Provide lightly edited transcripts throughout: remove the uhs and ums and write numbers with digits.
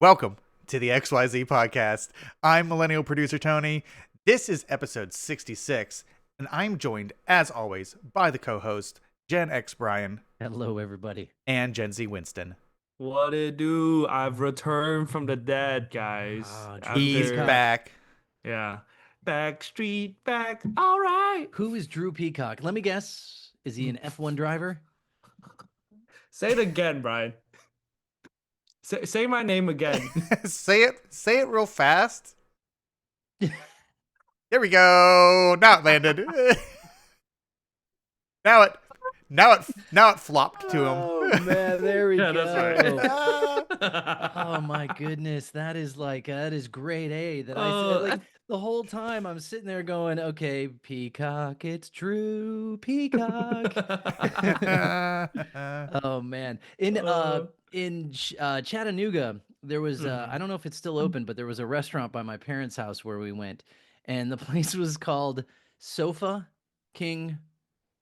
Welcome to the XYZ podcast. I'm millennial producer Tony. This is episode 66, and I'm joined, as always, by the co-host Gen X Brian Hello, everybody. and Gen Z Winston. What it do? I've returned from the dead, guys. He's back. Yeah. Backstreet back. All right. Who is Drew Peacock? Let me guess. Is he an F1 driver? Say it again, Brian. Say my name again. Say it real fast. There we go. Now it landed. Now it flopped to him. Oh man, there we Yeah, go. that's right. Oh my goodness, that is grade A. That I Oh. said, like the whole time I'm sitting there going, okay, Peacock, it's Drew Peacock. Oh man, in Chattanooga, there was I don't know if it's still open, but there was a restaurant by my parents' house where we went, and the place was called Sofa King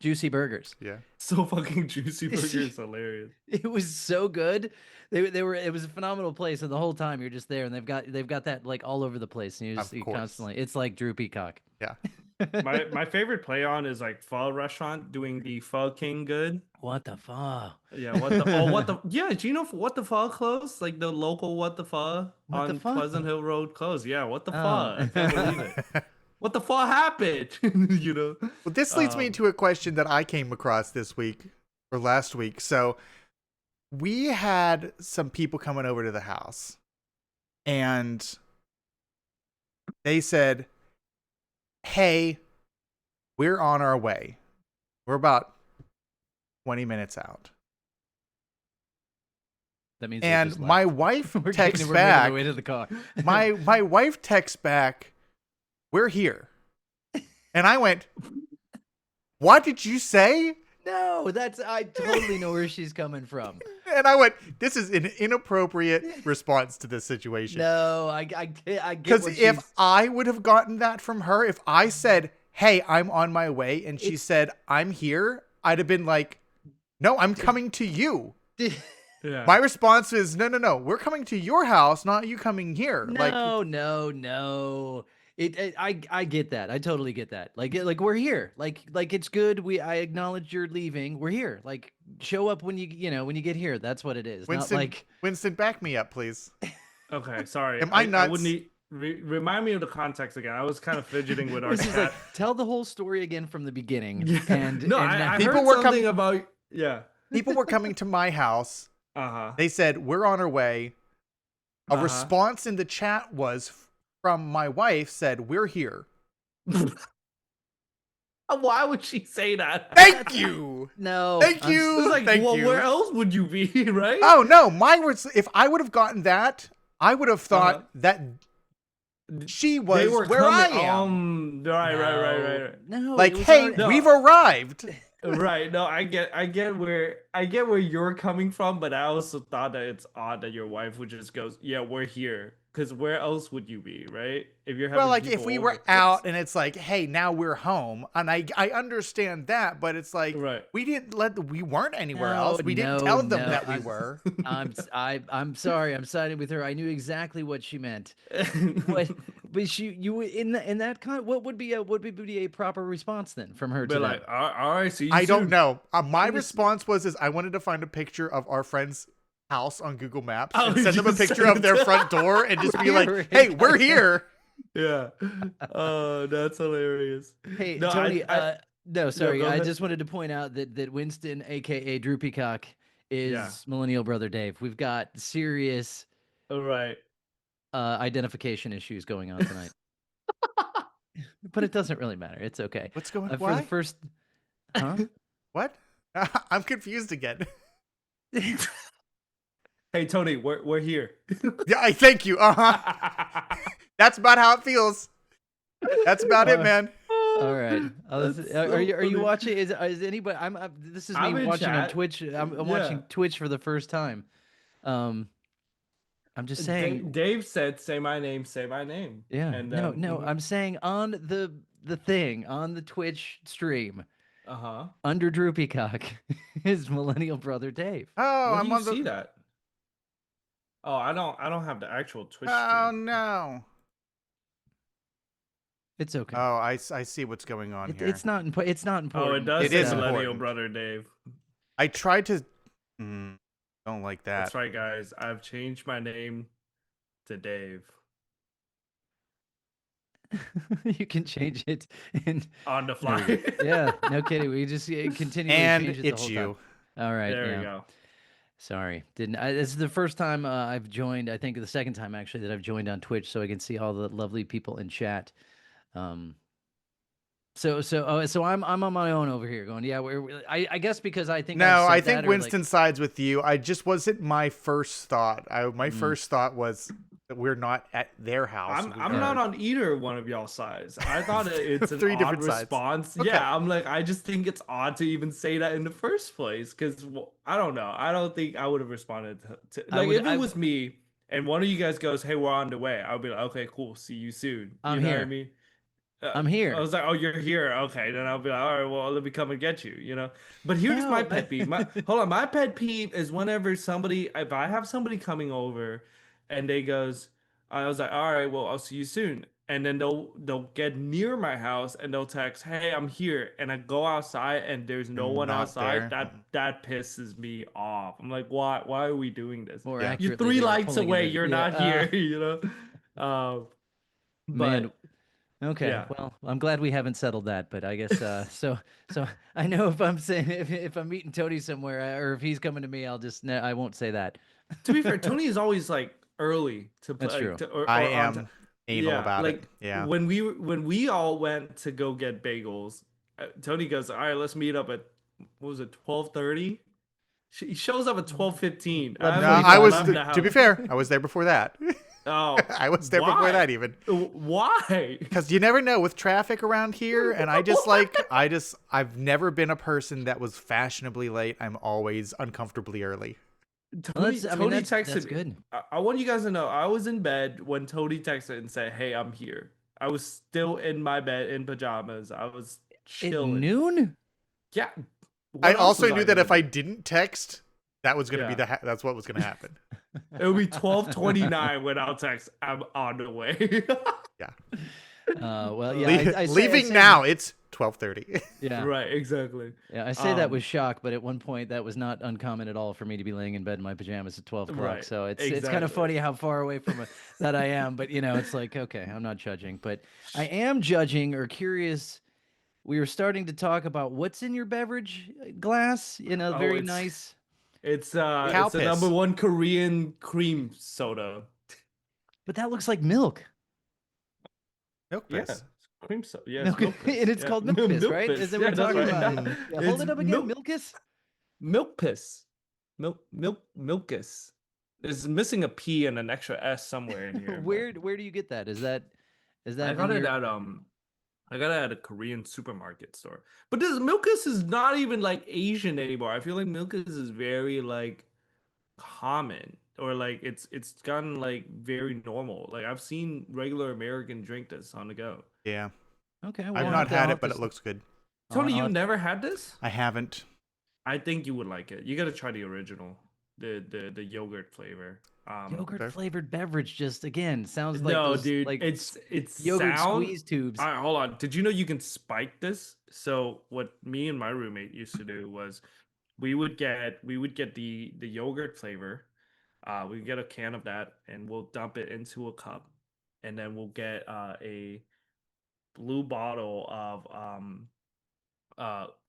Juicy Burgers. Yeah. So fucking juicy burger is hilarious. It was so good. It was a phenomenal place, and the whole time you're just there, and they've got that like all over the place, and you constantly. It's like Drew Peacock. Yeah. My favorite play on is like pho restaurant doing the pho king good. What the fuck? Yeah, yeah, do you know what the pho closed? Like the local what the pho What the on fuck? Pleasant Hill Road closed. Yeah, what the Oh. pho? I can't believe it. What the fuck happened? You know? Well, this leads me to a question that I came across this week or last week. So we had some people coming over to the house, and they said, hey, we're on our way. We're about 20 minutes out. That means And my wife we're texts making back. our way to the car. my wife texts back, we're here. And I went, what did you say? No, I totally know where she's coming from. And I went, this is an inappropriate response to this situation. No, I get Because what if she's- I would have gotten that from her, if I said, hey, I'm on my way, and she said, I'm here, I'd have been like, no, I'm coming to you. Yeah. My response is, no, we're coming to your house, not you coming here. No. I get that. I totally get that. Like we're here. Like it's good. I acknowledge you're leaving. We're here. Like show up when when you get here. That's what it is. Winston, Not like Winston, back me up, please. Okay, sorry. Am I I nuts? would need remind me of the context again. I was kind of fidgeting with our this is chat. like tell the whole story again from the beginning. Yeah. And no, and I People heard were something about People were coming to my house. Uh-huh. They said, we're on our way. A Uh-huh. response in the chat was from my wife said, we're here. Why would she say that? Thank you. no. Thank I'm- you. It's like, Thank well, you. where else would you be, right? Oh, no. If I would have gotten that, I would have thought that she was They were where I coming- am. Right. No. Like, it was hey, already- No. we've arrived. Right. No, I get where you're coming from, but I also thought that it's odd that your wife would just go, yeah, we're here. Because where else would you be, right? If you're having Well, like if people we over. were out and it's like, hey, now we're home, and I understand that, but it's like Right. we weren't anywhere No, else. We didn't no, tell them no, that we I'm- were. I'm sorry. I'm siding with her. I knew exactly what she meant. But you in that kind. What would be a proper response then from her to But that? like, all right, see you I don't soon. know. My It was- response was I wanted to find a picture of our friend's house on Google Maps Oh, and send them a you picture sent of their it. front door and just be We're like, here. hey, we're here. Yeah. Oh, that's hilarious. Hey, No, Tony. No, sorry. go I ahead. just wanted to point out that Winston, aka Drew Peacock, is Yeah. millennial brother Dave. We've got serious All right. identification issues going on tonight. But it doesn't really matter. It's okay. What's going on? For the first, huh? What? I'm confused again. Hey, Tony, we're here. Yeah, I thank you. That's about how it feels. That's about it, man. All right. That's Are you so funny. watching? Is anybody? This is I'm me in watching on chat. Twitch. I'm Yeah. watching Twitch for the first time. I'm just saying. Dave said, "Say my name, say my name." Yeah. And No. mhm. I'm saying on the thing on the Twitch stream Uh-huh. under Drew Peacock is millennial brother Dave. Oh, Where I'm do you on the. see that? Oh, I don't have the actual Twitch Oh stream. no. It's okay. Oh, I see what's going on here. It's not important. It's not Oh, important. it does It say is Millennial important. Brother Dave. I tried to. Don't like that. That's right, guys. I've changed my name to Dave You can change it and on the there we fly. go. Yeah, no kidding. We just continually And change it the it's whole you. time. All right. There yeah. we go. Sorry, didn't. This is the first time I've joined. I think the second time actually that I've joined on Twitch, so I can see all the lovely people in chat. So I'm on my own over here, going, yeah. I guess because I think I've No, said I think that, or, Winston sides with you. I just wasn't my first thought. My Mm. first thought was that we're not at their house. I'm not on either one of y'all sides. I thought it's an Three odd different sides. response. Okay. Yeah, I'm like, I just think it's odd to even say that in the first place because I don't know. I don't think I would have responded to I like would- if it was me and one of you guys goes, "Hey, we're on the way," I'll be like, "Okay, cool. See you soon." I'm you know here. What I mean? I'm here. I was like, "Oh, you're here. Okay." Then I'll be like, "All right, well, let me come and get you." You know. But here's my No, pet peeve. Hold on, my pet peeve is whenever if I have somebody coming over, and they goes, I was like, "All right, well, I'll see you soon." And then they'll get near my house and they'll text, "Hey, I'm here." And I go outside and there's no one Not outside. there. That pisses me off. I'm like, why are we doing this? More Yeah. You're accurately, 3 they were lights pulling away. in You're not here. You know. But Man, okay. yeah. Well, I'm glad we haven't settled that, but I guess so I know if I'm saying if I'm meeting Tony somewhere or if he's coming to me, I won't say that. To be fair, Tony is always like early to play. That's true. Or I on am anal about like it. Yeah. when we all went to go get bagels, Tony goes, "All right, let's meet up at what was it, 12:30?" He shows up at 12:15. No, Eleven I was. 45. To be fair, I was there before that. Oh, I was there before why? that even. Why? Because you never know with traffic around here, and I've never been a person that was fashionably late. I'm always uncomfortably early. Tony, Tony texted that's me. good. I want you guys to know I was in bed when Tony texted and said, "Hey, I'm here." I was still in my bed in pajamas. I was At chilling. noon? Yeah. I What else also was knew that gonna if I do? didn't text, that was going to be Yeah. that's what was going to happen. It would be 12:29 when I'll text, "I'm on the way." Yeah. Well, yeah. I Leaving say, now, it's 12:30. Yeah. Right, exactly. Yeah, I say that with Um, shock, but at one point that was not uncommon at all for me to be laying in bed in my pajamas at 12 o'clock. Right, So it's kind of exactly. funny how far away from that I am. But it's like, okay, I'm not judging, but I am judging or curious. We were starting to talk about what's in your beverage glass in a Oh, very it's nice. it's Cow it's the piss. number one Korean cream soda. But that looks like milk. Milk Yeah, piss. it's cream soda. Yeah, Milk, it's milk piss. and it's Yeah. called milk piss, right? piss. Is that Yeah, what we're that's talking right. about? Yeah, hold It's it up again, milkus. milk piss. Milkus. There's missing a P and an extra S somewhere in here. but Where do you get that? Is that I in got it your- at I got it at a Korean supermarket store. But this Milkus is not even like Asian anymore. I feel like Milkus is very like common or like it's gotten like very normal. Like I've seen regular American drink this on the go. Yeah. Okay, well, I've I'll not have to- had I'll it, have but to it looks good. Tony, I'll you have- never had this? I haven't. I think you would like it. You got to try the original, the yogurt flavor. Yogurt Okay. flavored beverage just again sounds like no, those, dude, like it's yogurt sound. squeeze tubes. All right, hold on. Did you know you can spike this? So what me and my roommate used to do was we would get the yogurt flavor. We would get a can of that and we'll dump it into a cup, and then we'll get a blue bottle of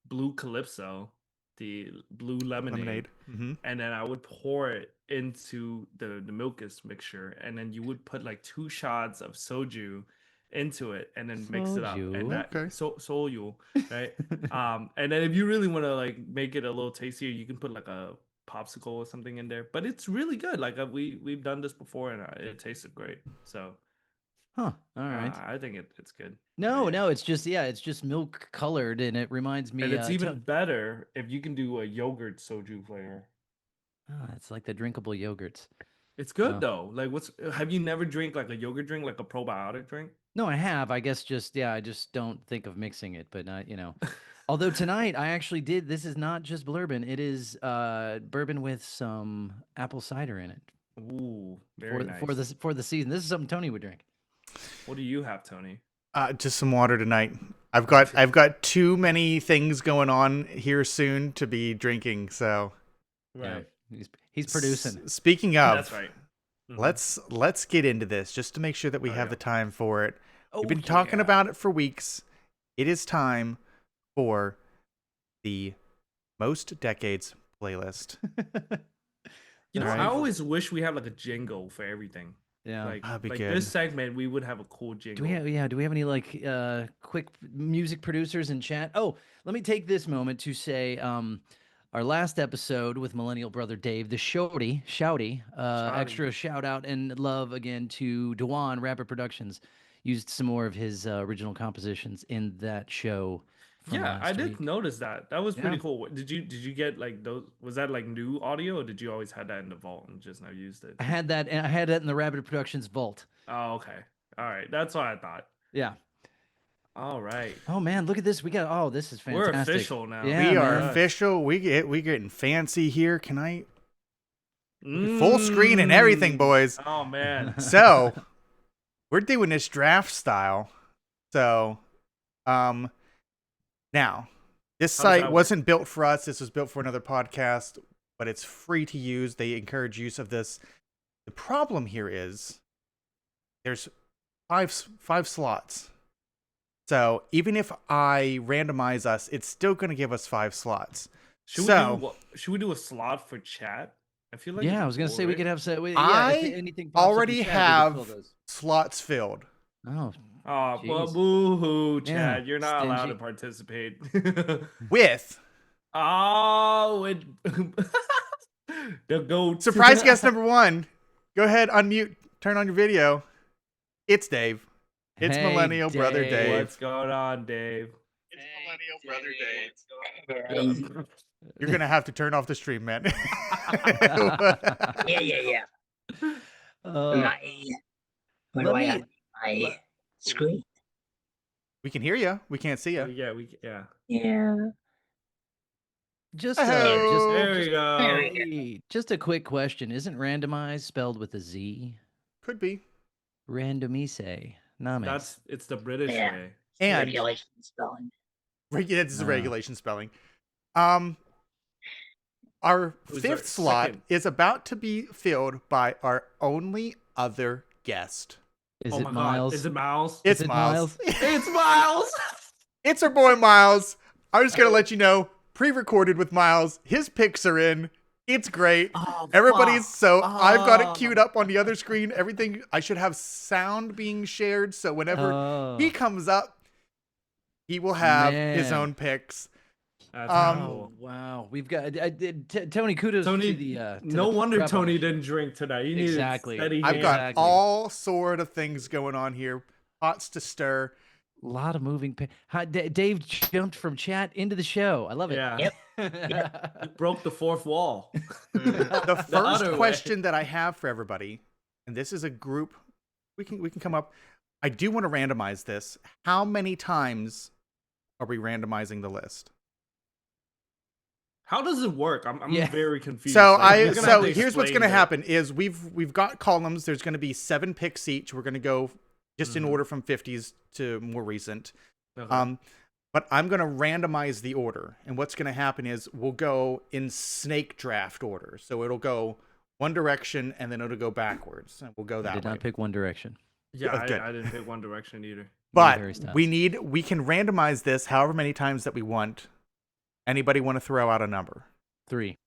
blue Calypso, the blue lemonade. Mm-hmm. And then I would pour it into the Milkus mixture, and then you would put like 2 shots of soju into it, and then mix it up. Soju? And that Okay. soju, right? And then if you really want to like make it a little tastier, you can put like a popsicle or something in there. But it's really good. Like we've done this before, and it tasted great. So Huh. All right. I think it's good. No, yeah. no, it's just milk colored, and it reminds me. And it's even to- better if you can do a yogurt soju flavor. it's like the drinkable yogurts. It's good Oh. though. Like, have you never drank like a yogurt drink, like a probiotic drink? No, I have. I guess I just don't think of mixing it, but not, Although tonight I actually did. This is not just bourbon. It is bourbon with some apple cider in it. Ooh, very nice. for the season. This is something Tony would drink. What do you have, Tony? Just some water tonight. I've got too many things going on here soon to be drinking. So Right. Yeah, he's producing. Speaking of, That's right. Mhm. let's get into this just to make sure that we Oh, have yeah. the time for it. We've been Oh, talking yeah. about it for weeks. It is time for the most decades playlist. You know, Alright. I always wish we had like a jingle for everything. Yeah. Like, That'd be like good. this segment, we would have a cool jingle. Do we have any like quick music producers in chat? Oh, let me take this moment to say our last episode with Millennial Brother Dave, the Shouty, Shouty. extra shout out and love again to Dewan Rapid Productions. Used some more of his original compositions in that show. From Yeah, I last did week. notice that. That was pretty Yeah. cool. Did you get like those? Was that like new audio, or did you always have that in the vault and just now used it? I had that in the Rapid Productions vault. Oh, okay. All right, that's what I thought. Yeah. All right, Oh man, look at this. This is fantastic. we're official now. Yeah, we are man. official. We getting fancy here. Can I full screen and everything, Mm. boys? Oh man. So we're doing this draft style. So now this How does that site work? wasn't built for us. This was built for another podcast, but it's free to use. They encourage use of this. The problem here is there's five slots. So even if I randomize us, it's still going to give us 5 slots. Should So- we do a slot for chat? I feel like Yeah, I it's was gonna cool, say we right? could have I anything pops up in already chat, we could have fill those. slots filled. Oh, Oh, Jeez. boo hoo, Yeah, Chad. You're not allowed to stingy. participate. With Oh, it the goat. surprise guest number 1. Go ahead, unmute, turn on your video. It's Dave. It's Hey, Millennial Brother Dave. What's going on, Dave? It's Millennial Brother Dave. Hey. You're going to have to turn off the stream, man. Yeah. Uh, My, what do let I me- have? My screen. We can hear you. We can't see you. Yeah. Yeah. just Hey-o. There we go. There we go. just a quick question. Isn't randomized spelled with a Z? Could be. Randomise. Names. It's the British Yeah. way. And Regulation spelling. yeah, this is a Uh. regulation spelling. Our Who's our 5th slot second? is about to be filled by our only other guest. Is Oh it my Miles? God. Is it Miles? It's it Miles. It's Miles. It's our boy Miles. I'm just gonna let you know, pre-recorded with Miles. His picks are in. It's great. Oh, Everybody's fuck. I've got it Oh. queued up on the other screen. Everything. I should have sound being shared, so whenever Oh. he comes up, he will have his Man. own picks. That's Um, cool. Wow, we've got Tony. Kudos Tony, to the. To no the wonder prep Tony on the show. didn't drink tonight. You needed Exactly. steady I've hand. got Exactly. all sort of things going on here. Pots to stir. A lot of moving. Dave jumped from chat into the show. I love it. Yeah. Yep. You broke the fourth wall. The first other way. question that I have for everybody, and this is a group, we can come up. I do want to randomize this. How many times are we randomizing the list? How does it work? I'm Yeah. very confused. So Like, you're gonna have to here's what's explain going to it. happen is we've got columns. There's going to be 7 picks each. We're going to go just in Mhm. order from 50s to more recent. Okay. But I'm going to randomize the order. And what's going to happen is we'll go in snake draft order. So it'll go one direction and then it'll go backwards. And we'll go I that did way. not pick One Direction. yeah, good. I didn't pick One Direction either. But Harry Styles. we can randomize this however many times that we want. Anybody want to throw out a number? 3.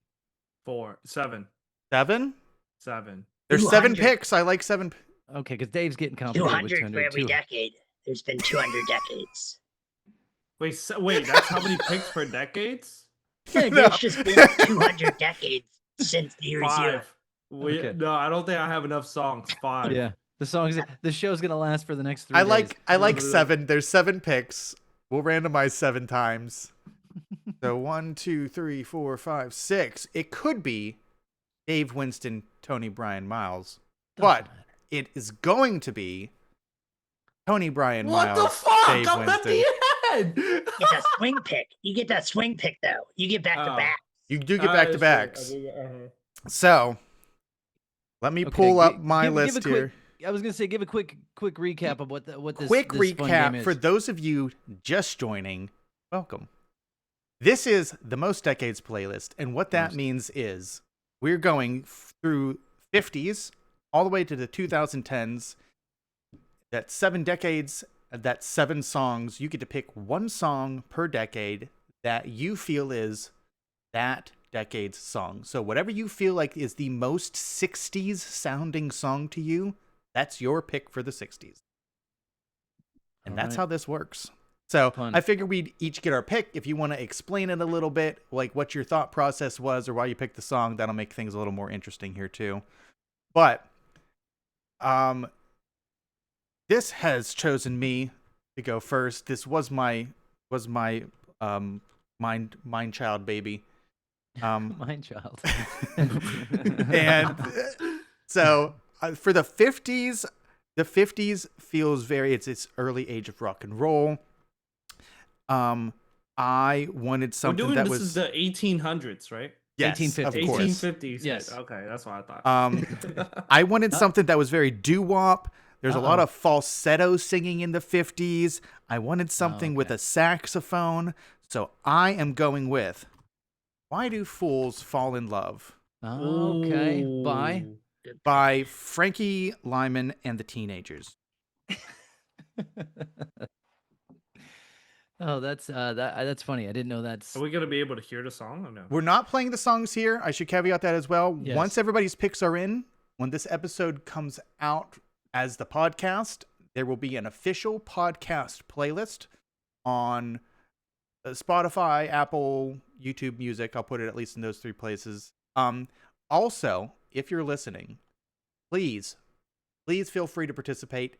4, 7, 7? 7. There's 7 200. picks. I like 7. Okay, because Dave's getting complicated with 200 for every 202. decade. There's been 200 decades. Wait, that's how many picks per decades? Yeah, No. there's just been 200 decades since the year 0. 5. Wait, Okay. No, I don't think I have enough songs. 5. Yeah, the show's gonna last for the next 3 I days. like 7. There's 7 picks. We'll randomize 7 times. So 1, 2, 3, 4, 5, 6. It could be Dave Winston, Tony Bryan Miles, Doesn't but matter. it is going to be Tony Bryan What Miles. the fuck? Dave I'm at the end. It's a swing pick. You get that swing pick, though. You get back to Oh. back. You do get back to backs. So Let me Okay, pull up gi- my give a list quick- here. I was gonna say, give a quick recap of what this Quick this fun game recap is. for those of you just joining. Welcome. This is the Most Decades playlist, and what that means is we're going through 50s all the way to the 2010s. That's 7 decades. That's 7 songs. You get to pick one song per decade that you feel is that decade's song. So whatever you feel like is the most 60s sounding song to you, that's your pick for the 60s. And All that's right. how this works. So Fun. I figured we'd each get our pick. If you want to explain it a little bit, like what your thought process was or why you picked the song, that'll make things a little more interesting here too. But this has chosen me to go first. This was my mind child baby. Mind child. And so for the 50s feels very, it's early age of rock and roll. I wanted We're something doing that this was is the 1800s, right? yes, 1850s. of course. 1850s. Yes. Okay, that's what I thought. I wanted something that was very doo-wop. There's a lot Uh-oh. of falsetto singing in the 50s. I wanted something with okay. a saxophone. So I am going with Why Do Fools Fall in Love Okay. Bye. Ooh. by Frankie Lyman and the Teenagers. Oh, that's funny. I didn't know that's. Are we gonna be able to hear the song or no? We're not playing the songs here. I should caveat that as well. Yes. Once everybody's picks are in, when this episode comes out as the podcast, there will be an official podcast playlist on Spotify, Apple, YouTube Music. I'll put it at least in those 3 places. Also, if you're listening, please feel free to participate.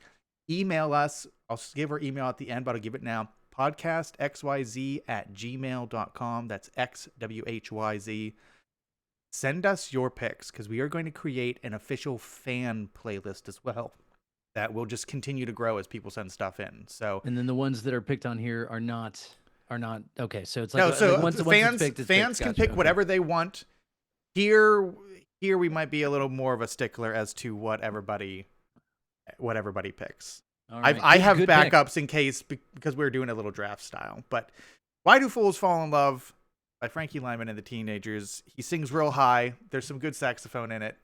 Email us. I'll give our email at the end, but I'll give it now. podcastxyz@gmail.com. That's XWHYZ. Send us your picks because we are going to create an official fan playlist as well that will just continue to grow as people send stuff in. So And then the ones that are picked on here are not okay. So it's like no, so like once fans it's picked, fans can Gotcha, pick okay. whatever they want. Here we might be a little more of a stickler as to what everybody picks. All right. I Good- have good pick. backups in case because we're doing a little draft style. But Why Do Fools Fall in Love by Frankie Lyman and the Teenagers. He sings real high. There's some good saxophone in it.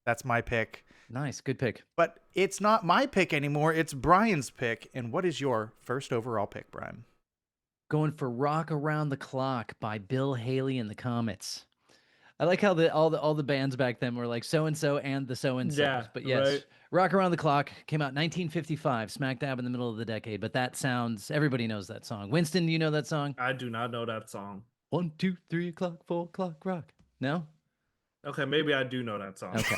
That's my pick. Nice, good pick. But it's not my pick anymore. It's Brian's pick. And what is your first overall pick, Brian? Going for "Rock Around the Clock" by Bill Haley and the Comets. I like how all the bands back then were like so and so and the so and so. Yeah, But yes, right. "Rock Around the Clock" came out 1955, smack dab in the middle of the decade. But that sounds, everybody knows that song. Winston, do you know that song? I do not know that song. 1, 2, 3 o'clock, 4 o'clock, rock. No? Okay, maybe I do know that song. Okay.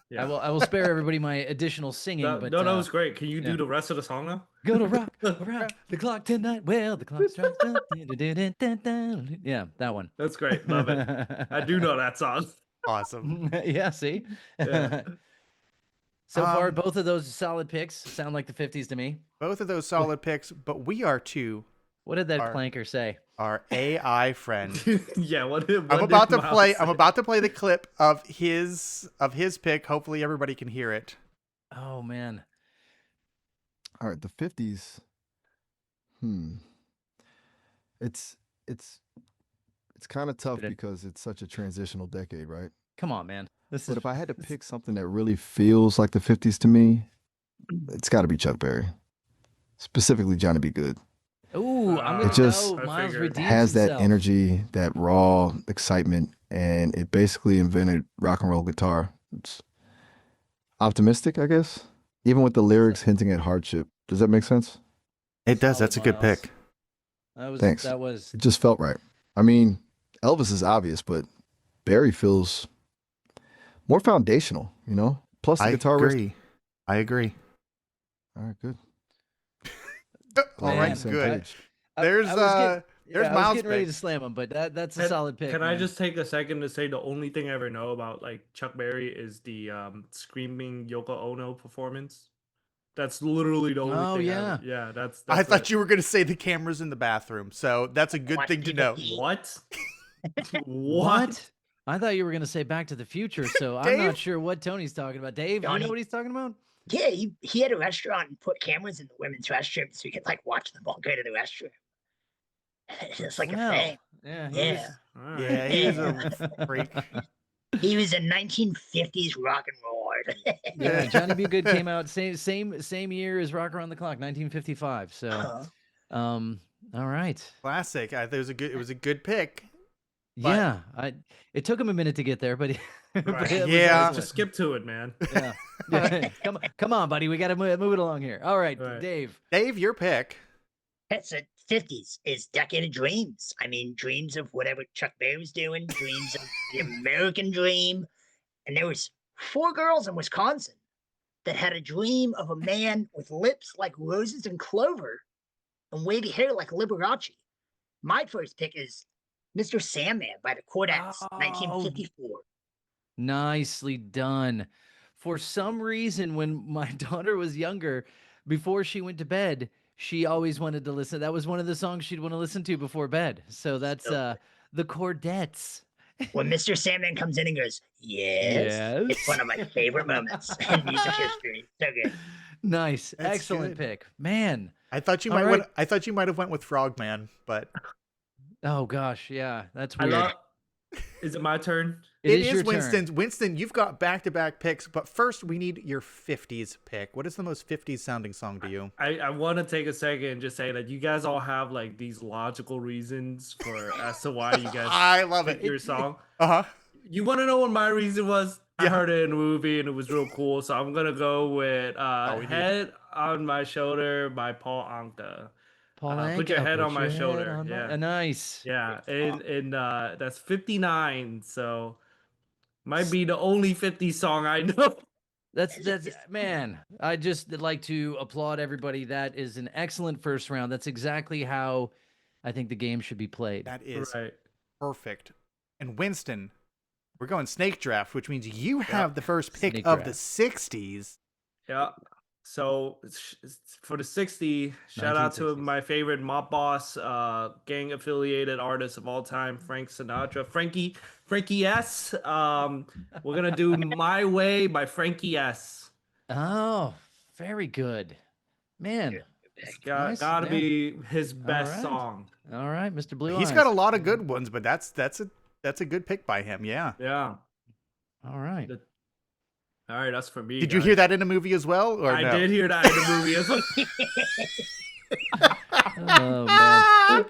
Yeah. I will spare everybody my additional singing. No, but no, that was great. Can you yeah. do the rest of the song now? Go to rock around the clock tonight. Well, the clock strikes. Yeah, that one. That's great. Love it. I do know that song. Awesome. Yeah, see? Yeah. So far, Um, both of those solid picks sound like the 50s to me. Both of those solid picks, but we are to What did that Are- planker say? our AI friend. Yeah, what did I'm about to Miles play. say? I'm about to play the clip of his pick. Hopefully, everybody can hear it. Oh, man. All right, the 50s. It's kind of tough Did it- because it's such a transitional decade, right? Come on, man. This But is if I had to pick something that really feels like the 50s to me, it's got to be Chuck Berry. Specifically Johnny B. Good. Ooh, I'm It gonna just- go I Miles figured. redeems Has that himself. energy, that raw excitement, and it basically invented rock and roll guitar. It's optimistic, I guess, even with the lyrics hinting at hardship. Does that make sense? It does. Solid, That's a good Miles. pick. Thanks. That was It just felt right. I mean, Elvis is obvious, but Barry feels more foundational, you know? Plus the I guitar riff. agree. I agree. All right, good. All Glad we're on right, the same good. page. There's I was getting- there's I was Miles' getting ready pick. to slam him, but that's a Can- solid pick. Can I man. just take a second to say the only thing I ever know about like Chuck Berry is the screaming Yoko Ono performance. That's literally the only Oh, thing. yeah. Yeah, that's I thought it. you were going to say the cameras in the bathroom, so that's a good What thing to did know. he- What? What? I thought you were gonna say Back to the Future, so I'm Dave? not sure what Tony's talking about. Dave, you Johnny. know what he's talking about? Yeah, he had a restaurant and put cameras in the women's restroom so you could like watch them all go to the restroom. It's like a Well, thing. yeah, Yeah. All right. Yeah, he was a freak. He was a 1950s rock and roll artist. yeah. Johnny Be Good came out same year as Rock Around the Clock, 1955. So, Uh-huh. all right. Classic. It was a good pick. But- Yeah, it took him a minute to get there, but, but Right. it was Yeah. excellent. Just skip to it, man. Yeah. Yeah. Come on, buddy. We got to move it along here. All right, Right. Dave. Dave, your pick. That's a 50s is Decade of Dreams. I mean, dreams of whatever Chuck Berry was doing, dreams of the American dream. And there was 4 girls in Wisconsin that had a dream of a man with lips like roses and clover and wavy hair like Liberace. My first pick is Mr. Sandman by the Chordettes, Oh. 1954. Nicely done. For some reason, when my daughter was younger, before she went to bed, she always wanted to listen. That was one of the songs she'd want to listen to before bed. So that's So the Chordettes. when Mr. Sandman comes in and goes, yes, it's one of my favorite moments in music history. So good. Nice. That's Excellent good. pick. Man. I thought you All might right. I thought you might have went with Frogman, but Oh gosh, yeah. That's I weird. love. Is it my turn? It is is your Winston's. turn. Winston, you've got back-to-back picks, but first we need your 50s pick. What is the most 50s sounding song to you? I want to take a second and just say that you guys all have like these logical reasons for as to why you guys I love picked it. your song. Uh-huh. You want to know what my reason was? I Yeah. heard it in a movie and it was real cool, so I'm gonna go with we do. "Head on My Shoulder" by Paul Anka. Paul Put your Anka, head put on my your head shoulder, on my- yeah. Nice. Yeah, and that's 59, so might be the only 50 song I know. That's man. I just like to applaud everybody. That is an excellent first round. That's exactly how I think the game should be played. That is Right. perfect. And Winston, we're going snake draft, which means you have the first pick Snake of draft. the 60s. Yeah. So for the 60, shout out to 1960s. my favorite mob boss, gang affiliated artist of all time, Frank Sinatra. Frankie S. We're gonna do "My Way" by Frankie S. Oh, very good, man. It's Nice, gotta yeah. be his best right. song. All right, Mr. Blue He's Eyes. got a lot of good ones, but that's a good pick by him. Yeah. Yeah. All right. All right, that's for me. Did you hear that in a movie as well, or I no? did hear that in the movie as well. Oh man.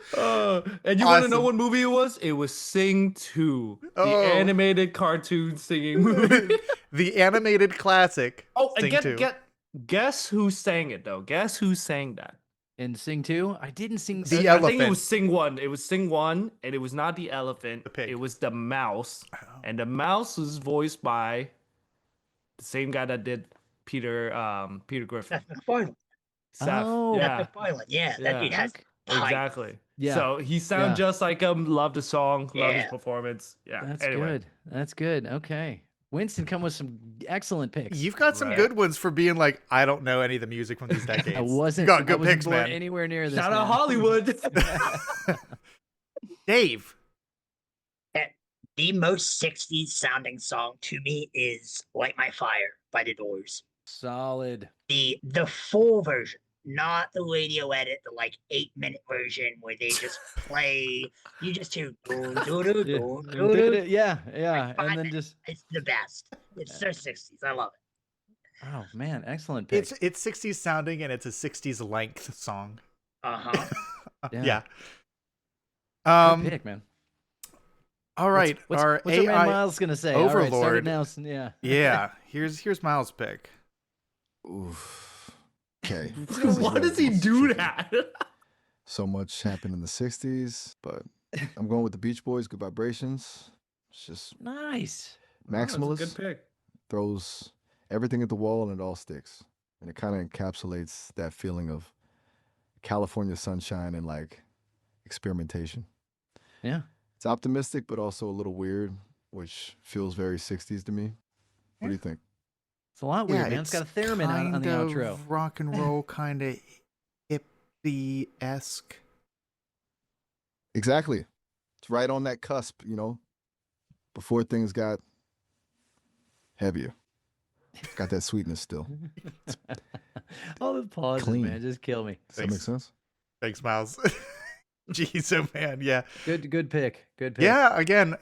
And you want to know Awesome. what movie it was? It was Sing 2, the Oh. animated cartoon singing movie. The animated classic. Oh, and Sing 2. guess who sang it though? Guess who sang that? And Sing 2? I didn't sing. The I think elephant. it was Sing 1. It was Sing 1, and it was not the elephant. The pig. It was the mouse, Oh. and the mouse was voiced by the same guy that did Peter Griffin. Seth MacFarlane. Seth. Oh. Yeah, Seth MacFarlane. Yeah, that dude Yeah. has pipe. exactly. Yeah. So he sounds Yeah. just like him. Love the song. Love his Yeah. performance. Yeah. That's anyway. good. That's good. Okay. Winston, come with some excellent picks. You've got some Right. good ones for being like, I don't know any of the music from these decades. I wasn't. You got I good wasn't picks, born man. anywhere near this. Shout out man. Hollywood. Dave. The most 60s sounding song to me is Light My Fire by The Doors. Solid. The full version, not the radio edit, the like 8-minute version where they just play. You just hear doo, doo, doo, Yeah. doo, doo, doo. Yeah, yeah. Like And 5 then just It's the best. It's so 60s. I love it. oh man, excellent pick. It's 60s sounding and it's a 60s length song. Uh-huh. Yeah. Yeah. Good pick, man. All right. What's our our man AI Miles gonna say? All right, start it overlord. now. Yeah. Yeah. Here's Miles' pick. Oof. Okay. Why does he do that? So much happened in the 60s, but I'm going with the Beach Boys, Good Vibrations. It's just Nice. That's a maximalist, good pick. throws everything at the wall and it all sticks. And it kind of encapsulates that feeling of California sunshine and like experimentation. Yeah. It's optimistic, but also a little weird, which feels very 60s to me. What do you think? It's a lot weird, man. It's got a theremin on the kind outro. of rock and roll, kind of hippie-esque. Exactly. It's right on that cusp, you know? before things got heavier. Got that sweetness still. All the pauses, Clean. man, just kill me. Does that make Thanks. sense? Thanks, Miles. Jeez, oh man, yeah. Good pick. Good pick. Yeah, again,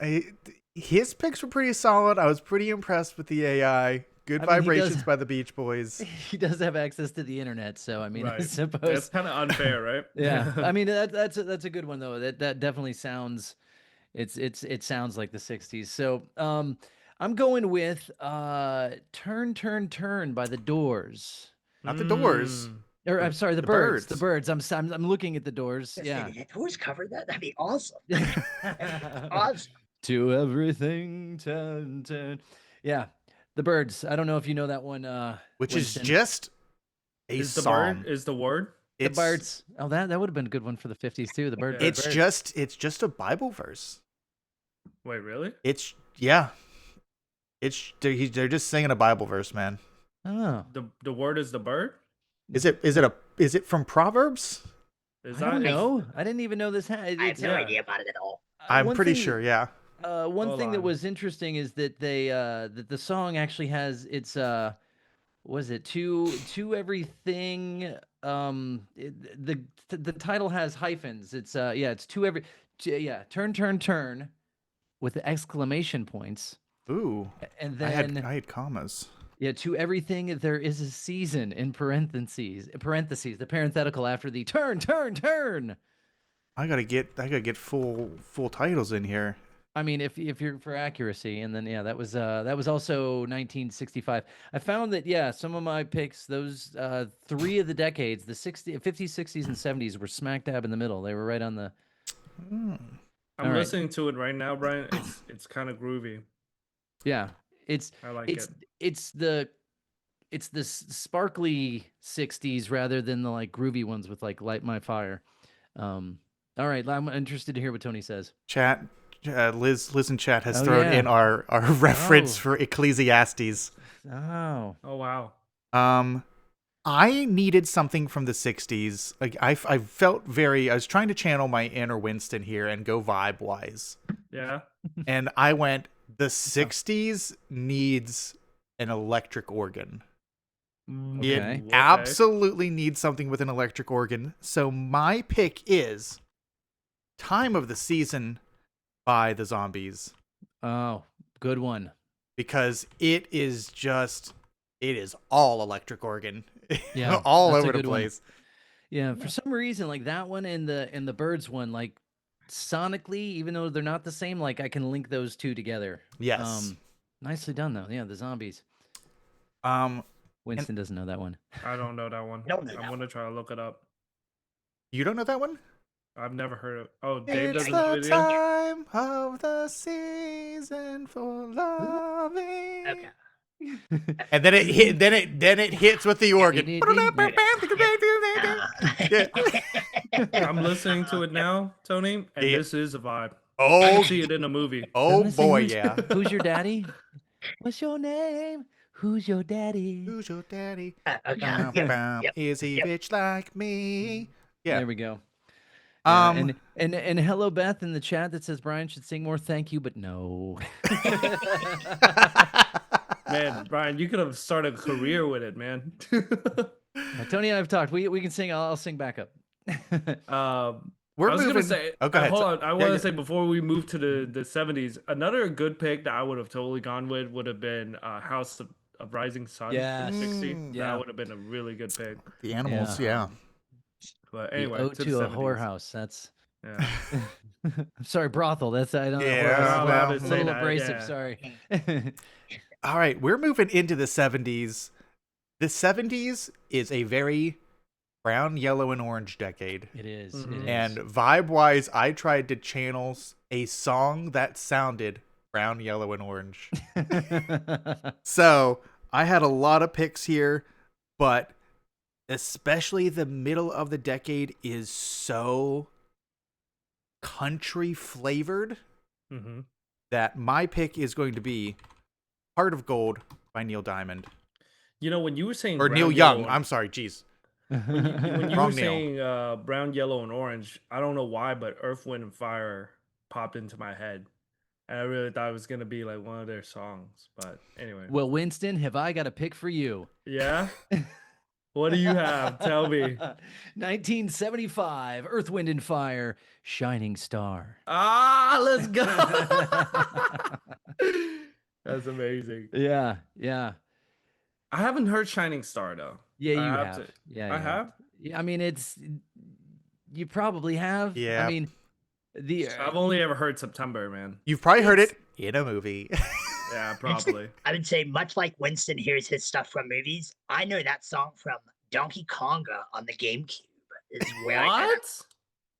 his picks were pretty solid. I was pretty impressed with the AI. Good I mean, he Vibrations does- by the Beach Boys. He does have access to the internet, so I mean, I Right. suppose. That's kind of unfair, right? Yeah, I mean that's a good one though. That definitely sounds, it sounds like the '60s. So I'm going with "Turn Turn Turn" by the Doors. Not the Doors. Mm. Or I'm sorry, the The Birds. The Birds. Birds. I'm looking at the Doors. Yes, Yeah. did who's covered that? That'd be awesome. Awesome. To everything, turn, turn. Yeah, the Birds. I don't know if you know that one. Which Winston. is just a Is the song. bird? Is the word? The It's, Birds. Oh, that would have been a good one for the '50s too. The Bird. Yeah. it's just a Bible verse. Wait, really? It's they're just singing a Bible verse, man. Oh, The word is the bird? Is it from Proverbs? Is I don't that know. I didn't even know this. I have It's, no yeah. idea about it at all. I'm one pretty thing- sure, yeah. One Hold thing that on. was interesting is that they that the song actually has its was it to everything the title has hyphens. It's it's to every turn turn turn with the exclamation points, Ooh, and I then had commas. to everything there is a season in parentheses the parenthetical after the turn turn turn. I gotta get full titles in here. I mean, if you're for accuracy, and then that was also 1965. I found that some of my picks, those three of the decades, the 50s, 60s, and 70s, were smack dab in the middle. They were right on the. Hmm. I'm All right. listening to it right now, Brian. It's kind of groovy. Yeah, it's I like it's it. it's the sparkly 60s rather than the like groovy ones with like Light My Fire. All right, I'm interested to hear what Tony says. Chat, Liz in chat has Oh, thrown yeah. in our reference Oh. for Ecclesiastes. Oh, Oh wow. I needed something from the 60s. Like I felt I was trying to channel my inner Winston here and go vibe wise. Yeah. And I went, the 60s needs an electric organ. Okay. It absolutely needs something with an electric organ. So my pick is Time of the Season by the Zombies. Oh, good one. Because it is all electric organ. Yeah, all that's a over the good one. place. Yeah, for some reason, like that one and the Birds one, like sonically, even though they're not the same, like I can link those two together. Yes. Nicely done though. Yeah, the Zombies. Winston doesn't know that one. I don't know that one. Don't know I'm that gonna try to look it up. You don't know that one? I've never heard of. Oh, Dave It's doesn't know the it either. time of the season for loving. Okay. And then it hits with the organ. I'm listening to it now, Tony, and Yeah. this is a vibe. I Oh, can see it in a movie. oh Doesn't it say boy, who's, yeah. Who's your daddy? What's your name? Who's your daddy? Who's your daddy? Okay. Bam, Yep. bam. yep, Is he yep. rich like me? Yeah. There we go. Yeah, Um, and hello Beth in the chat that says Brian should sing more. Thank you, but no. Man, Brian, you could have started a career with it, man. Tony and I have talked. We can sing. I'll sing back up. we're I was moving. gonna say. Oh, go ahead. Hold on. I Yeah, want yeah. to say before we move to the 70s, another good pick that I would have totally gone with would have been House of Rising Sun Yes. in the 60s. Mm. Yeah. That would have been a really good pick. The animals, Yeah. yeah. But The anyway, ode to to the a 70s. whorehouse. That's. Yeah. I'm sorry, brothel. That's I don't know. Yeah, whorehouse is well, a well, little, to say little that, abrasive. yeah. Sorry. All right, we're moving into the 70s. The 70s is a very brown, yellow, and orange decade. It is. Mhm. It is. And vibe-wise, I tried to channel a song that sounded brown, yellow, and orange. So I had a lot of picks here, but especially the middle of the decade is so country flavored hmm that my pick is going to be Heart of Gold by Neil Diamond. You know, when you were saying Or brown, Neil yellow, Young. I'm sorry, jeez. when you Wrong were Neil. saying brown, yellow, and orange, I don't know why, but Earth, Wind, and Fire popped into my head And I really thought it was gonna be like one of their songs, but anyway. Well, Winston, have I got a pick for you? Yeah. What do you have? Tell me. 1975, Earth, Wind, and Fire, Shining Star. Ah, let's go. That's amazing. Yeah, yeah. I haven't heard Shining Star though. Yeah, I you have have. to- Yeah, I you have. Yeah, I mean, you probably have. Yeah. I mean, I've only ever heard September, man. You've probably heard it in a movie. Yeah, probably. I would say, much like Winston hears his stuff from movies, I know that song from Donkey Konga on the GameCube. Is where I know that. What?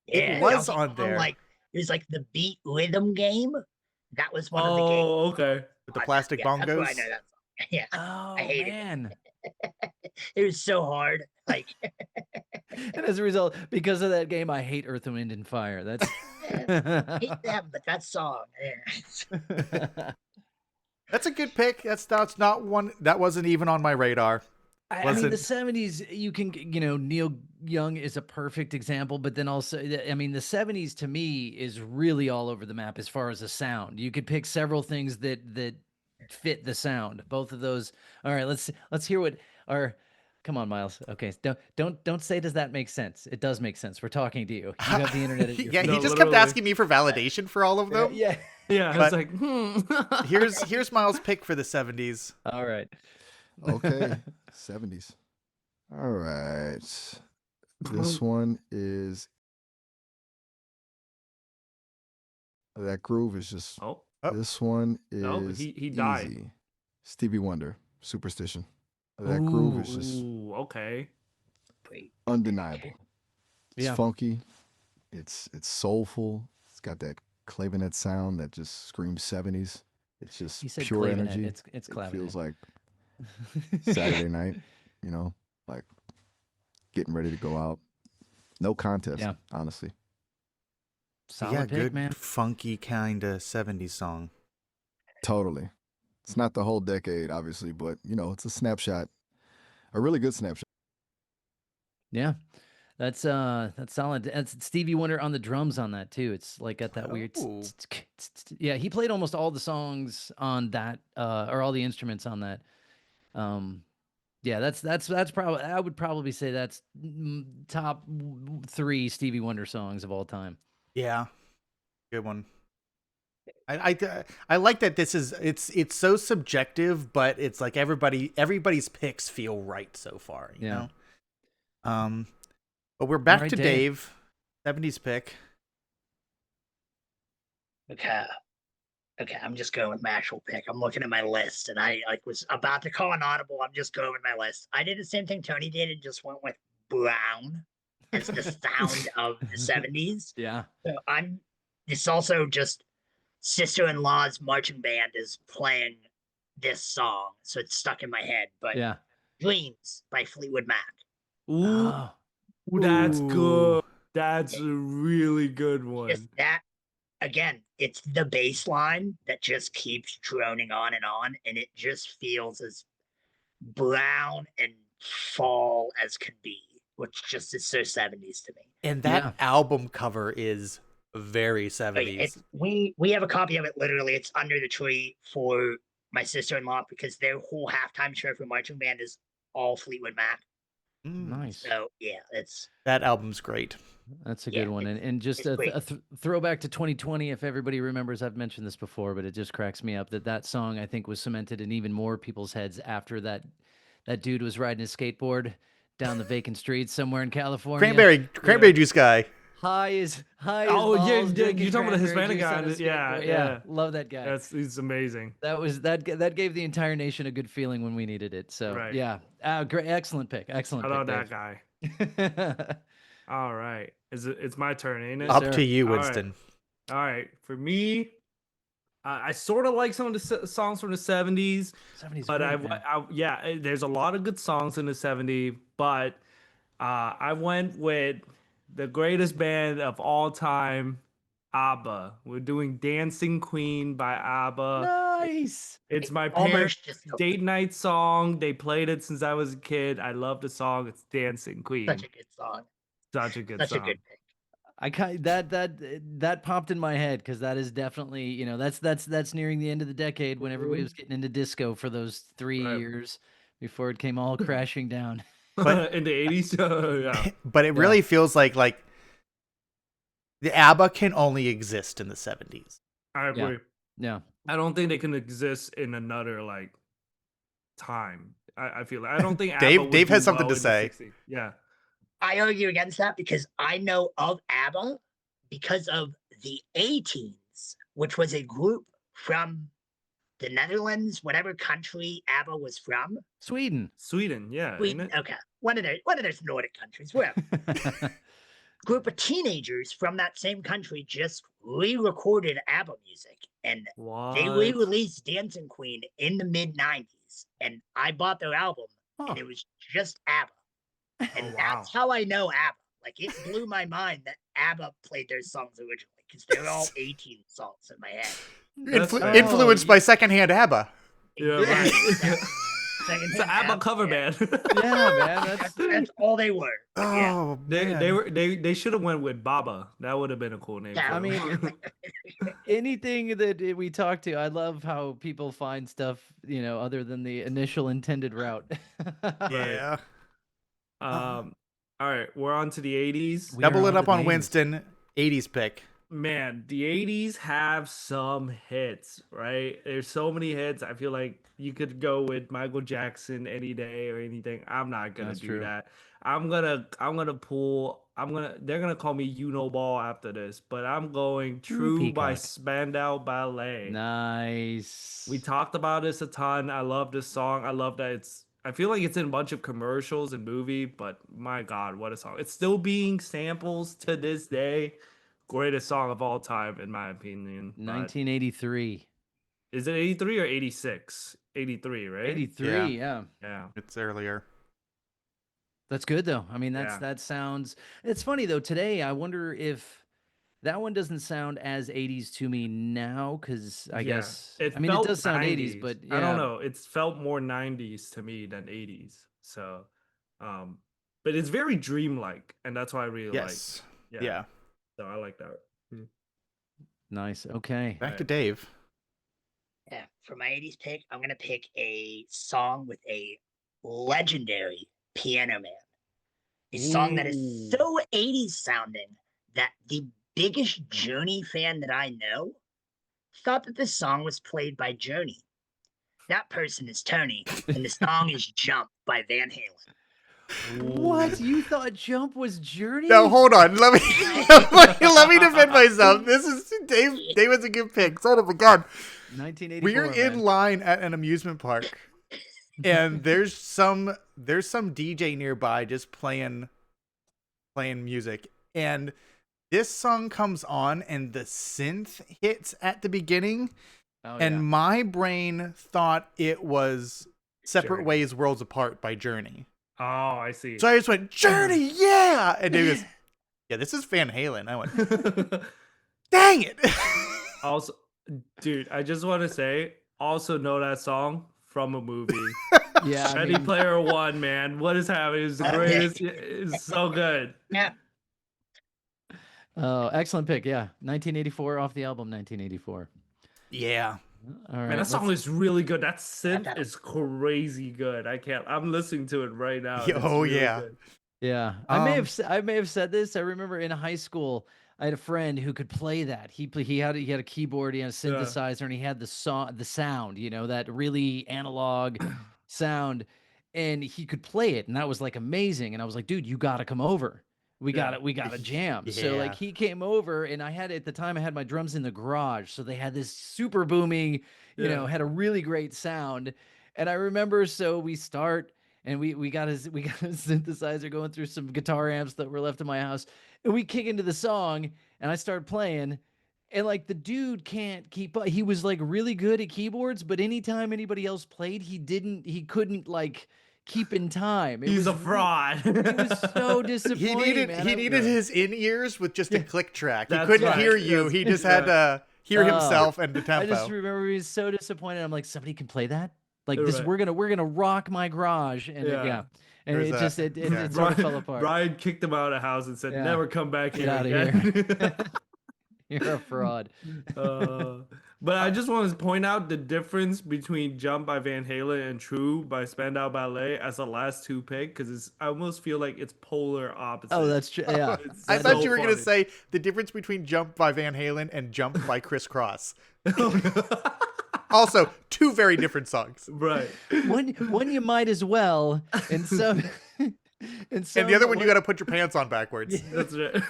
It Yeah, was Donkey on Kong, there. Like it was like the beat rhythm game. That was one of the games. Oh, okay. With the on plastic that. Yeah, that's where I bongos. know that song. Yeah, Oh hate it. man! it was so hard. Like And as a result, because of that game, I hate Earth, Wind, and Fire. That's I hate them, but that song. Yeah. That's a good pick. That's not one that wasn't even on my radar. I Was mean, it- the 70s, you can, Neil Young is a perfect example, but then also, I mean, the 70s to me is really all over the map as far as the sound. You could pick several things that fit the sound. Both of those. All right, let's hear what our. Come on, Miles. Okay, don't say does that make sense? It does make sense. We're talking to you. You have the internet at your Yeah, No, he just kept literally. asking me for validation for all of them. Yeah. Yeah, But- it's like, Here's Miles' pick for the 70s. All right. Okay, 70s. All right. This one is that groove is just. Oh, Oh. This one is. No, he died. easy. Stevie Wonder, Superstition. That groove is just ooh, okay. Great. undeniable. It's Yeah. funky. It's soulful. It's got that clavinet sound that just screams 70s. It's just He said pure clavinet. energy. It's It clavinet. feels like Saturday night, like getting ready to go out. No contest, Yeah. honestly. Solid Yeah, pick, good man. funky kind of 70s song. Totally. It's not the whole decade, obviously, but it's a snapshot. A really good snapshot. Yeah. That's solid. That's Stevie Wonder on the drums on that too. It's like got that weird. Oh. Yeah, he played almost all the songs on that, or all the instruments on that. Yeah, that's probably, I would probably say that's top 3 Stevie Wonder songs of all time. Yeah, good one. I like that this is it's so subjective, but it's like everybody's picks feel right so far. You Yeah. know. But we're back right, to Dave. Dave. 70s pick. Okay. Okay, I'm just going with my actual pick. I'm looking at my list, and I was about to call an audible. I'm just going with my list. I did the same thing Tony did, and just went with Brown as the sound of the 70s. Yeah. So it's also just sister-in-law's marching band is playing this song, so it's stuck in my head. But Yeah. Dreams by Fleetwood Mac. Ooh, Oh, that's Ooh. good. That's a really good one. Just that, again, it's the bass line that just keeps droning on, and it just feels as brown and fall as can be, which just is so 70s to me. And that Yeah. album cover is very Like, 70s. we have a copy of it. Literally, it's under the tree for my sister-in-law because their whole halftime show for marching band is all Fleetwood Mac. nice. So yeah, it's That album's great. That's a Yeah, good one. And just it's a, great. throwback to 2020, if everybody remembers, I've mentioned this before, but it just cracks me up that song, I think, was cemented in even more people's heads after that dude was riding his skateboard down the vacant streets somewhere in California. Cranberry juice guy. High as Oh, yeah, balls, yeah, drinking you're talking about the cranberry Hispanic juice guy, on a yeah, skateboard. yeah. Love that guy. He's amazing. That gave the entire nation a good feeling when we needed it. So Right. yeah, great, excellent pick. Excellent Shout out pick, that guy. Dave. All right, it's my turn, ain't it? Yes, Up sir. to you, All right. Winston. All right, for me, I sort of like some of the songs from the 70s, 70s but great, man. yeah, there's a lot of good songs in the 70s, but I went with the greatest band of all time, ABBA. We're doing Dancing Queen by ABBA. Nice. It's my almost parents' just date night song. They played it since I was a kid. I love the song. It's Dancing Queen. such a good song. Such a good Such song. a good pick. that popped in my head because that is definitely, you know, that's nearing the end of the decade when everybody was getting into disco for those 3 Right. years before it came all crashing down. But- in the 80s. Yeah. But it really feels like the ABBA can only exist in the 70s. I agree. Yeah. I don't think they can exist in another like time. I feel like I don't think Dave- ABBA would Dave has do something well to in the say. 60s. Yeah. I argue against that because I know of ABBA because of the A-Teens, which was a group from the Netherlands, whatever country ABBA was from. Sweden. Sweden, yeah, ain't it? Okay, one of those Nordic countries, wherever. Group of teenagers from that same country just re-recorded ABBA music, and they What? re-released Dancing Queen in the mid-90s, and I bought their album, Huh. and it was just ABBA. And Oh, wow. that's how I know ABBA. Like, it blew my mind that ABBA played their songs originally, because they're all 18 songs in my head. That's Influ- right. influenced by secondhand ABBA. Yeah, Yeah. right. Second It's an hand ABBA cover yeah. band. Yeah, man. That's all they were. But yeah. Oh, They man. they should have went with Baba. That would have been a cool name. Yeah, for I them. mean, anything that we talk to, I love how people find stuff, you know, other than the initial intended route. Yeah. All right, we're on to the 80s. We are Double it on up to the on 80s. Winston. 80s pick. Man, the 80s have some hits, right? There's so many hits. I feel like you could go with Michael Jackson any day or anything. I'm not gonna That's do true. that. They're gonna call me Ball after this, but I'm going True by Peacock. Spandau Ballet. Nice. We talked about this a ton. I love this song. I love that I feel like it's in a bunch of commercials and movie, but my God, what a song. It's still being samples to this day. Greatest song of all time, in my opinion. but- 1983. Is it 83 or 86? 83, right? 83, yeah. Yeah. It's earlier. That's good though. I mean, Yeah. that sounds. It's funny though. Today, I wonder if that one doesn't sound as 80s to me now, because I Yeah. guess It I mean it felt does sound 80s, but I don't yeah. know. It's felt more 90s to me than 80s. So, but it's very dreamlike, and that's why I really Yes. like. Yeah. So I like that. Nice. Okay. Back to Right. Dave. Yeah, for my 80s pick, I'm going to pick a song with a legendary piano man. A song that is Ooh. so 80s sounding that the biggest Journey fan that I know thought that this song was played by Journey. That person is Tony, and the song is Jump by Van Halen. What? You thought Jump was Journey? No, hold on. Let me let me defend myself. This is Dave. Dave has a good pick. Son of a gun. 1984. We're in man. line at an amusement park, and there's some DJ nearby just playing music, and this song comes on, and the synth hits at the beginning, Oh, and yeah. my brain thought it was "Separate Journey. Ways, Worlds Apart" by Journey. Oh, I see. So I just went, "Journey, yeah!" And Dave goes, "Yeah, this is Van Halen." I went, "Dang it!" Also, dude, I just want to say, also know that song from a movie. Yeah. I Ready mean, Player One, man. What is happening? It's the Oh, yeah. greatest. It's so good. Yeah, oh, excellent pick. Yeah. 1984 off the album 1984. Yeah. All right. Man, that song is really good. That synth that- is crazy good. I'm listening to it right now. and it's Oh, really yeah. good. Yeah, I may have said this. I remember in high school, I had a friend who could play that. He had a keyboard, he had a synthesizer, and he had the sound, you know, that really analog sound, and he could play it, and that was like amazing. And I was like, dude, you got to come over. We Yeah. got to jam. So Yeah. like he came over, and at the time I had my drums in the garage, so they had this super booming, you know, Yeah. had a really great sound. And I remember, so we start. And we got his synthesizer going through some guitar amps that were left in my house, and we kick into the song, and I start playing, and like the dude can't keep up. He was like really good at keyboards, but anytime anybody else played, he couldn't like keep in time. He's a was re- fraud. It was so He disappointing. man. he I- needed his in ears with just a click track. He That's couldn't right. hear you. That's He just had to hear Oh. himself and the I just tempo. remember being so disappointed. I'm like, somebody can play that? Like this, Right. we're gonna rock my garage. And Yeah. yeah. and There's it a- just it yeah. sort of fell apart. Brian kicked him out of the house and said, Yeah. "Never come back Get here out of again." here. You're a fraud. But I just want to point out the difference between "Jump" by Van Halen and "True" by Spandau Ballet as the last two pick, because I almost feel like it's polar opposite. Oh, that's true. Yeah. It's I That thought is- you were going to funny. say the difference between Jump by Van Halen and Jump by Chris Cross. Also, two very different songs. Right. one you might as well, and some and And the other one, you got to put your pants on backwards. That's right.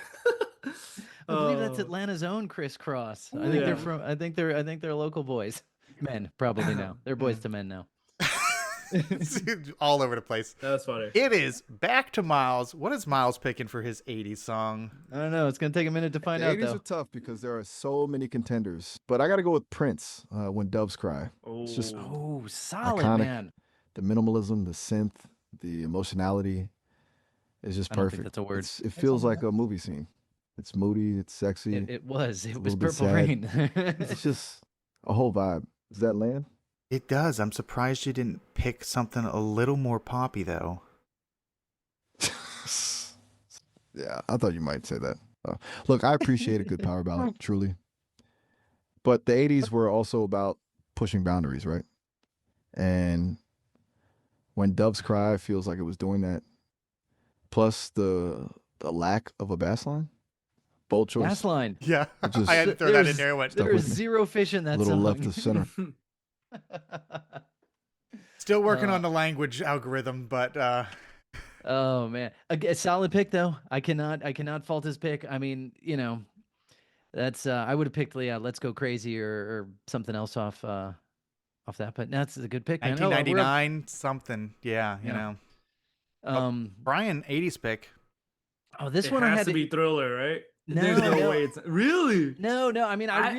I believe that's Oh. Atlanta's own Chris Cross. I think they're Yeah. from. I think they're local boys, men probably now. They're boys to men now. All over the place. That's funny. It is back to Miles. What is Miles picking for his 80s song? I don't know. It's gonna take a minute to find The out 80s though. are tough because there are so many contenders. But I got to go with Prince, When Doves Cry. Oh, It's just Oh, solid Iconic. man. the minimalism, the synth, the emotionality is just I don't think perfect. that's a word. It feels like a movie scene. It's moody, it's sexy. It was. It a was little bit Purple sad. Rain. It's just a whole vibe. Does that land? It does. I'm surprised you didn't pick something a little more poppy, though. Yeah, I thought you might say that. Look, I appreciate a good power ballad, truly. But the 80s were also about pushing boundaries, right? And When Doves Cry feels like it was doing that. Plus the lack of a bass line. Bold choice. Bass line. Yeah, It just- I had to throw that in There's- there. Went, Stuck There is with me. zero fish in A that little song. left of center. still working Uh, on the language algorithm, but Oh man, a solid pick though. I cannot fault his pick. I mean, that's I would have picked Let's Go Crazy or something else off that, but that's a good pick, man. Oh, we're up- 1999 something. Yeah, you Yeah. know. Um, Brian, 80s pick. oh, this it one I has had to be Thriller, right? No, There's no no. way it's really. No. I mean, I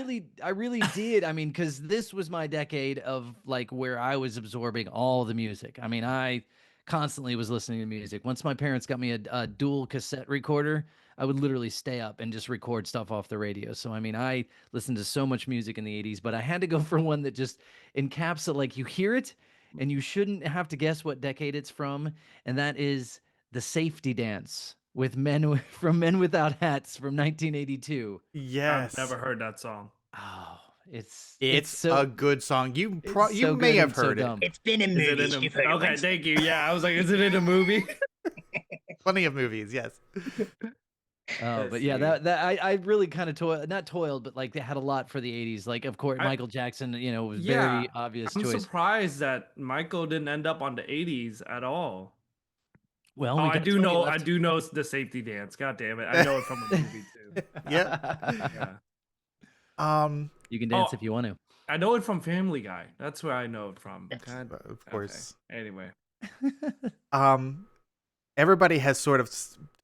I- really did. I mean, because this was my decade of like where I was absorbing all the music. I mean, I constantly was listening to music. Once my parents got me a dual cassette recorder, I would literally stay up and just record stuff off the radio. So I mean, I listened to so much music in the 80s, but I had to go for one that just encapsulates, like you hear it and you shouldn't have to guess what decade it's from, and that is The Safety Dance with from Men Without Hats from 1982. Yes. I've never heard that song. Oh, it's It's so a good song. You it's you so may good have and so heard it. dumb. It's been in Is it movies. in You've a, heard it okay, once. thank you. Yeah, I was like, is it in a movie? Plenty of movies, yes. Oh, Let's but yeah, see. that I really kind of not toiled, but like they had a lot for the 80s. Like, of course, I- Michael Jackson, was Yeah, very obvious I'm choice. surprised that Michael didn't end up on the 80s at all. Well, Oh, we I got do 20 know. left. I do know the Safety Dance. God damn it! I know it from a movie too. Yep. Yeah, You can dance Oh, if you want to. I know it from Family Guy. That's where I know it from. Yes. God, Of okay. course. Anyway, Everybody has sort of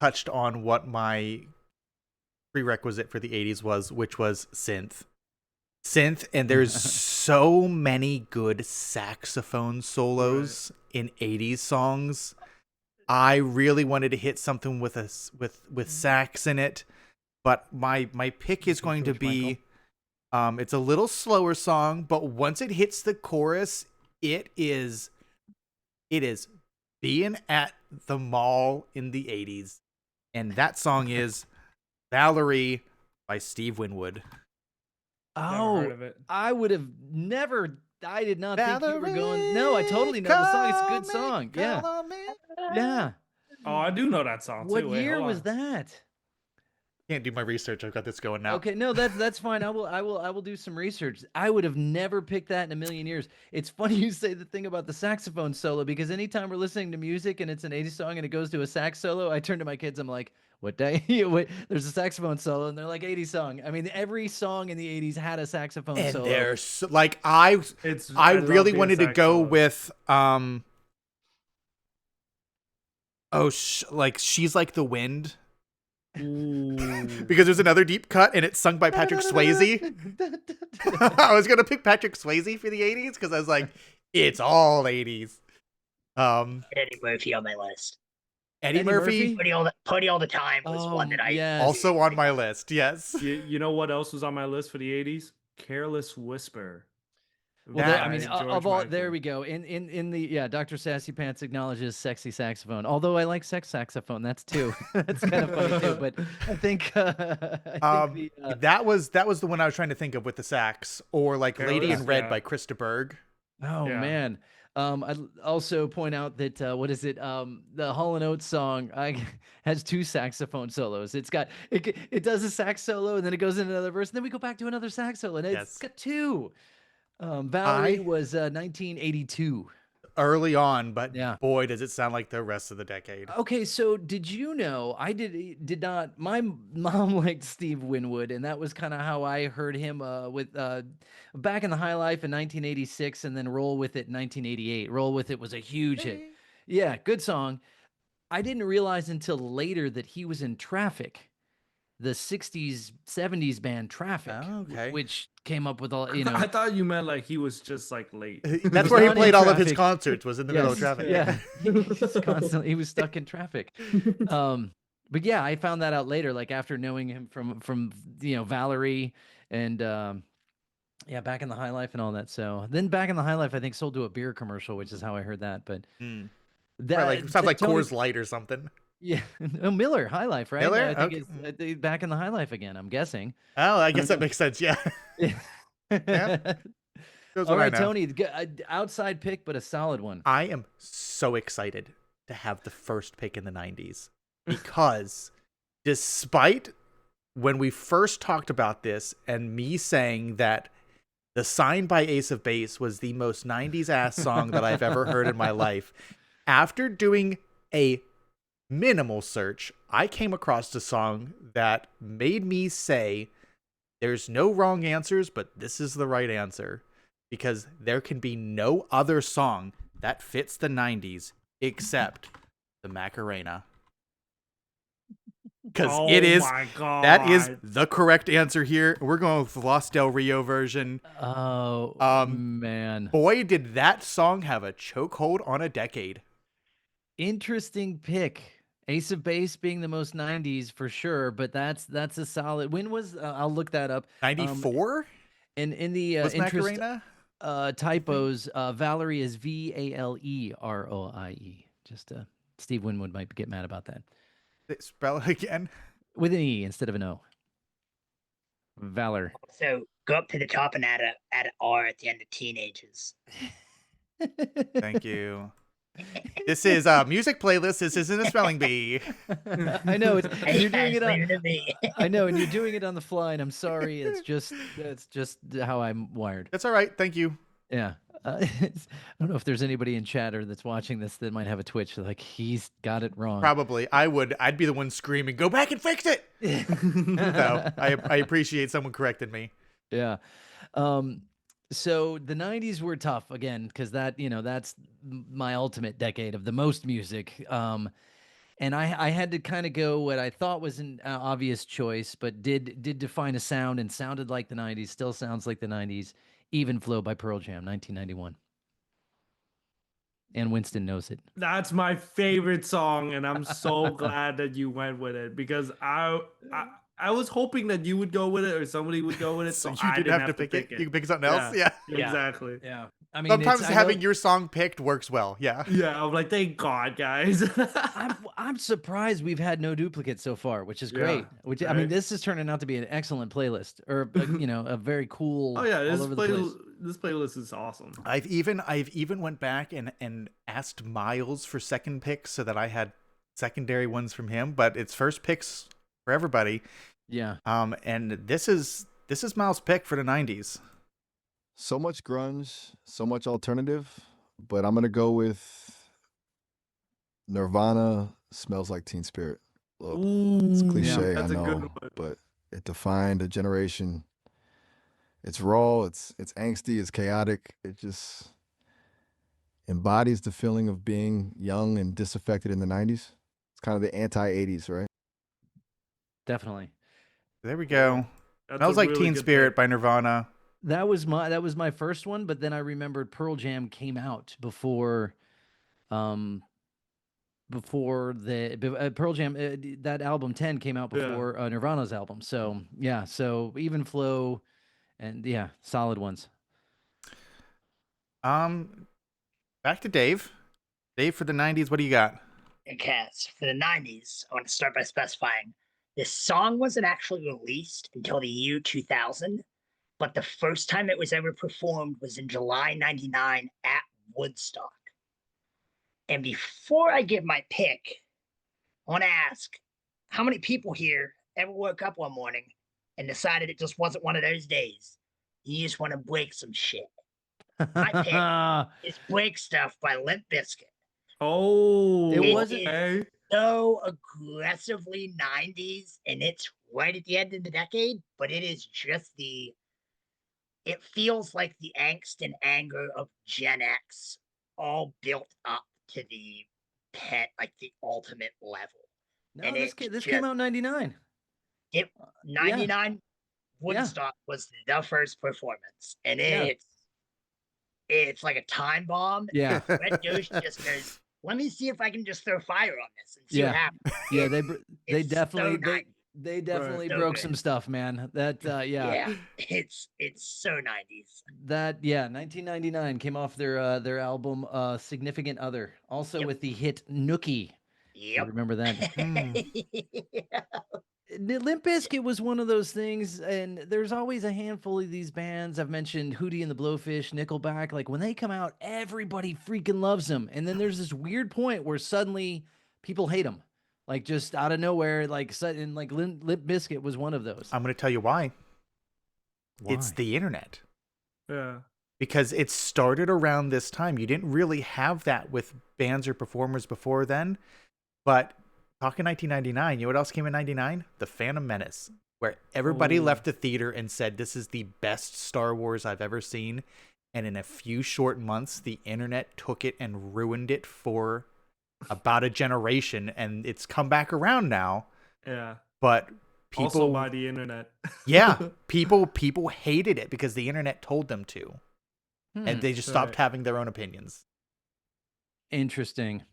touched on what my prerequisite for the 80s was, which was synth. And there's so many good saxophone solos in 80s songs. I really wanted to hit something with with sax in it, but my pick is going to George be it's a little slower song, but once it hits the chorus, it is being at the mall in the 80s. And that song is Valerie by Steve Winwood. never Oh, heard of it. I would have never. I did not think you were going. No, I totally know the song. It's a good song. Yeah, yeah. Oh, I do know that song What too. Wait, year hold was on. that? Can't do my research. I've got this going now. Okay, no, that's fine. I will do some research. I would have never picked that in a million years. It's funny you say the thing about the saxophone solo, because anytime we're listening to music and it's an 80s song and it goes to a sax solo, I turn to my kids. I'm like, what day? Wait, there's a saxophone solo, and they're like 80s song. I mean, every song in the 80s had a saxophone And solo. there's like I love really being wanted to sax go solo. with like She's Like the Wind, because there's another deep cut and it's sung by Patrick Swayze. I was gonna pick Patrick Swayze for the 80s because I was like, it's all 80s. Eddie Murphy on my list. Eddie Eddie Murphy, Murphy? Party all the time was Oh, one that I yes. also on my list. Yes. You know what else was on my list for the 80s? Careless Whisper. Well, That- I mean, George of all, there Michael. we go. In the Dr. Sassy Pants acknowledges sexy saxophone. Although I like sex saxophone, that's too. That's kind of funny too. But I think that was the one I was trying to think of with the sax, or like Lady in Careless? Red Yeah. by Krista Berg. oh Yeah. man. I'd also point out that what is it? The Hall and Oates song has 2 saxophone solos. It does a sax solo and then it goes into another verse, and then we go back to another sax solo, and it's Yes. got 2. Valerie I- was 1982. Early on, but Yeah. boy, does it sound like the rest of the decade. Okay, so did you know I did not? My mom liked Steve Winwood, and that was kind of how I heard him with Back in the High Life in 1986, and then Roll with It in 1988. Roll with It was a huge hit. Yeah, good song. I didn't realize until later that he was in Traffic, the 60s 70s band Traffic, Oh, okay. which came up with all I thought you meant like he was just like late. That's was where he not in played all of his traffic. concerts. Was in the middle of traffic. Yeah, he was stuck in traffic. But yeah, I found that out later, like after knowing him from Valerie and yeah, Back in the High Life and all that. So then Back in the High Life, I think, sold to a beer commercial, which is how I heard that. But Mm. that Right, like sounds like Tony- Coors Light or something. Yeah, oh, Miller High Life, right? Miller? I think Okay. it's Back in the High Life again. I'm guessing. Oh, I guess that makes sense. Yeah. That's All what I right, know. Tony, outside pick, but a solid one. I am so excited to have the first pick in the 90s because despite when we first talked about this and me saying that the Sign by Ace of Base was the most 90s ass song that I've ever heard in my life, after doing a minimal search, I came across a song that made me say there's no wrong answers, but this is the right answer. Because there can be no other song that fits the 90s except the Macarena. Because Oh it is, my God. that is the correct answer here. We're going with the Los Del Rio version. Oh man. Boy, did that song have a chokehold on a decade. Interesting pick. Ace of Base being the most 90s for sure, but that's a solid. When was I'll look that up. 94? And in the Was interest Macarena? typos, Valerie is VALEROIE. Just Steve Winwood might get mad about that. Spell it again. With an E instead of an O. Valor. So go up to the top and add an R at the end of teenagers. Thank you. This is a music playlist. This isn't a spelling bee. I know it's you're doing it Leave on. it to me. I know, and you're doing it on the fly, and I'm sorry. It's just how I'm wired. That's all right. Thank you. Yeah. I don't know if there's anybody in chat or that's watching this that might have a twitch. Like he's got it wrong. Probably. I'd be the one screaming, go back and fix it. So I appreciate someone correcting me. Yeah. So the 90s were tough again because that's my ultimate decade of the most music. And I had to kind of go what I thought was an obvious choice, but did define a sound and sounded like the 90s, still sounds like the 90s. Even Flow by Pearl Jam, 1991. And Winston knows it. That's my favorite song, and I'm so glad that you went with it because I was hoping that you would go with it or somebody would go with it, So so, you I didn't have to pick it. You can pick something else. Yeah. Yeah. Exactly. Yeah. I mean, Sometimes I know- having your song picked works well. Yeah. Yeah, I'm like, thank God, guys. I'm surprised we've had no duplicates so far, which is Yeah, great. Which I mean, right? this is turning out to be an excellent playlist, or a very cool. Oh yeah, all over the place. this playlist is awesome. I've even went back and asked Miles for second picks so that I had secondary ones from him, but it's first picks for everybody. Yeah. And this is Miles' pick for the 90s. So much grunge, so much alternative, but I'm gonna go with Nirvana. Smells Like Teen Spirit. Look, it's Ooh, cliche, I that's a good know, one. but it defined a generation. It's raw, it's angsty, it's chaotic. It just embodies the feeling of being young and disaffected in the 90s. It's kind of the anti-80s, right? Definitely. There we go. That's Smells a Like really Teen good Spirit pick. by Nirvana. That was my first one, but then I remembered Pearl Jam came out before Pearl Jam, that album 10 came out Yeah. before Nirvana's album. So yeah, so Even Flow, and yeah, solid ones. Back to Dave. Dave, for the 90s, what do you got? Okay, so for the 90s, I want to start by specifying this song wasn't actually released until the year 2000, but the first time it was ever performed was in July 99 at Woodstock. And before I give my pick, I want to ask how many people here ever woke up one morning and decided it just wasn't one of those days? You just want to break some shit. My pick is Break Stuff by Limp Bizkit. Oh, It wasn't- okay. So aggressively 90s, and it's right at the end of the decade, but it is just it feels like the angst and anger of Gen X all built up to the like the ultimate level. No, And this it's came just- out in 99. 99 Woodstock was the first performance, and Yeah. it's like a time bomb. Yeah. Red Douche just goes, let me see if I can just throw fire on this and see Yeah. what happens. Yeah, It's- they it's definitely so 90s. they definitely So broke good. some stuff, man. That Yeah, it's so 90s. That 1999 came off their album Significant Other, also Yep. with the hit Nookie. You Yep. remember that? Limp Bizkit was one of those things, and there's always a handful of these bands. I've mentioned Hootie and the Blowfish, Nickelback. Like when they come out, everybody freaking loves them, and then there's this weird point where suddenly people hate them, like just out of nowhere. Like sudden, like Limp Bizkit was one of those. I'm going to tell you why. It's Why? the internet. Yeah. Because it started around this time. You didn't really have that with bands or performers before then. But talking 1999, you know what else came in 99? The Phantom Menace, where everybody Oh. left the theater and said, this is the best Star Wars I've ever seen. And in a few short months, the internet took it and ruined it for about a generation. And it's come back around now. Yeah. But people, Also by the internet. yeah, people hated it because the internet told them to. And they just stopped Right. having their own opinions. Interesting.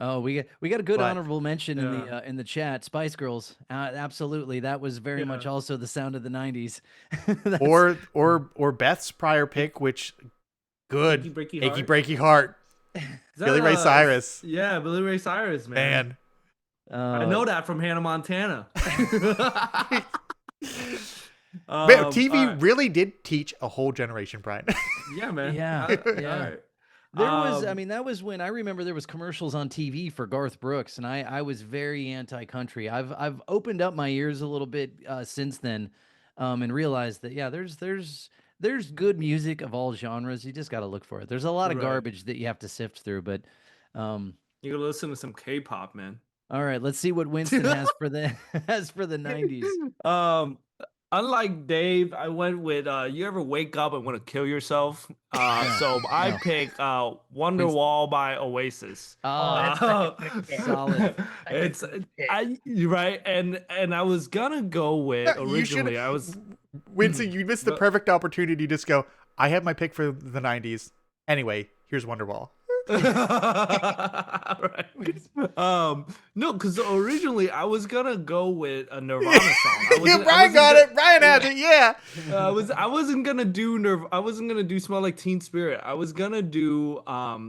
Oh, we got a good But- honorable mention Yeah. in the chat. Spice Girls, absolutely. That was very much Yeah. also the sound of the 90s. Or Beth's prior pick, which good Achy Breaky Achy Heart? Breaky Heart, Is that, Billy Ray Cyrus, Yeah, Billy Ray Cyrus, man. man. I know that from Hannah Montana. Man, TV alright. really did teach a whole generation, Brian. Yeah, man. Yeah, yeah. alright. There was, I Um, mean, that was when I remember there was commercials on TV for Garth Brooks, and I was very anti-country. I've opened up my ears a little bit since then, and realized that there's good music of all genres. You just got to look for it. There's a lot of Right. garbage that you have to sift through, but You gotta listen to some K-pop, man. all right, let's see what Winston has for the 90s. Unlike Dave, I went with you ever wake up and want to kill yourself? So I No. pick Wonderwall by Oasis. that's such a good pick. Solid. It's pick. you're right, and I was gonna go with You should- originally. I was Winston, you missed the But- perfect opportunity to just go, I have my pick for the 90s. Anyway, here's Wonderwall. right. No, because originally I was gonna go with a Nirvana song. I Yeah, wasn't- I Brian wasn't got go- it. Brian has it. Yeah. I wasn't gonna do I wasn't gonna do Smell Like Teen Spirit. I was gonna do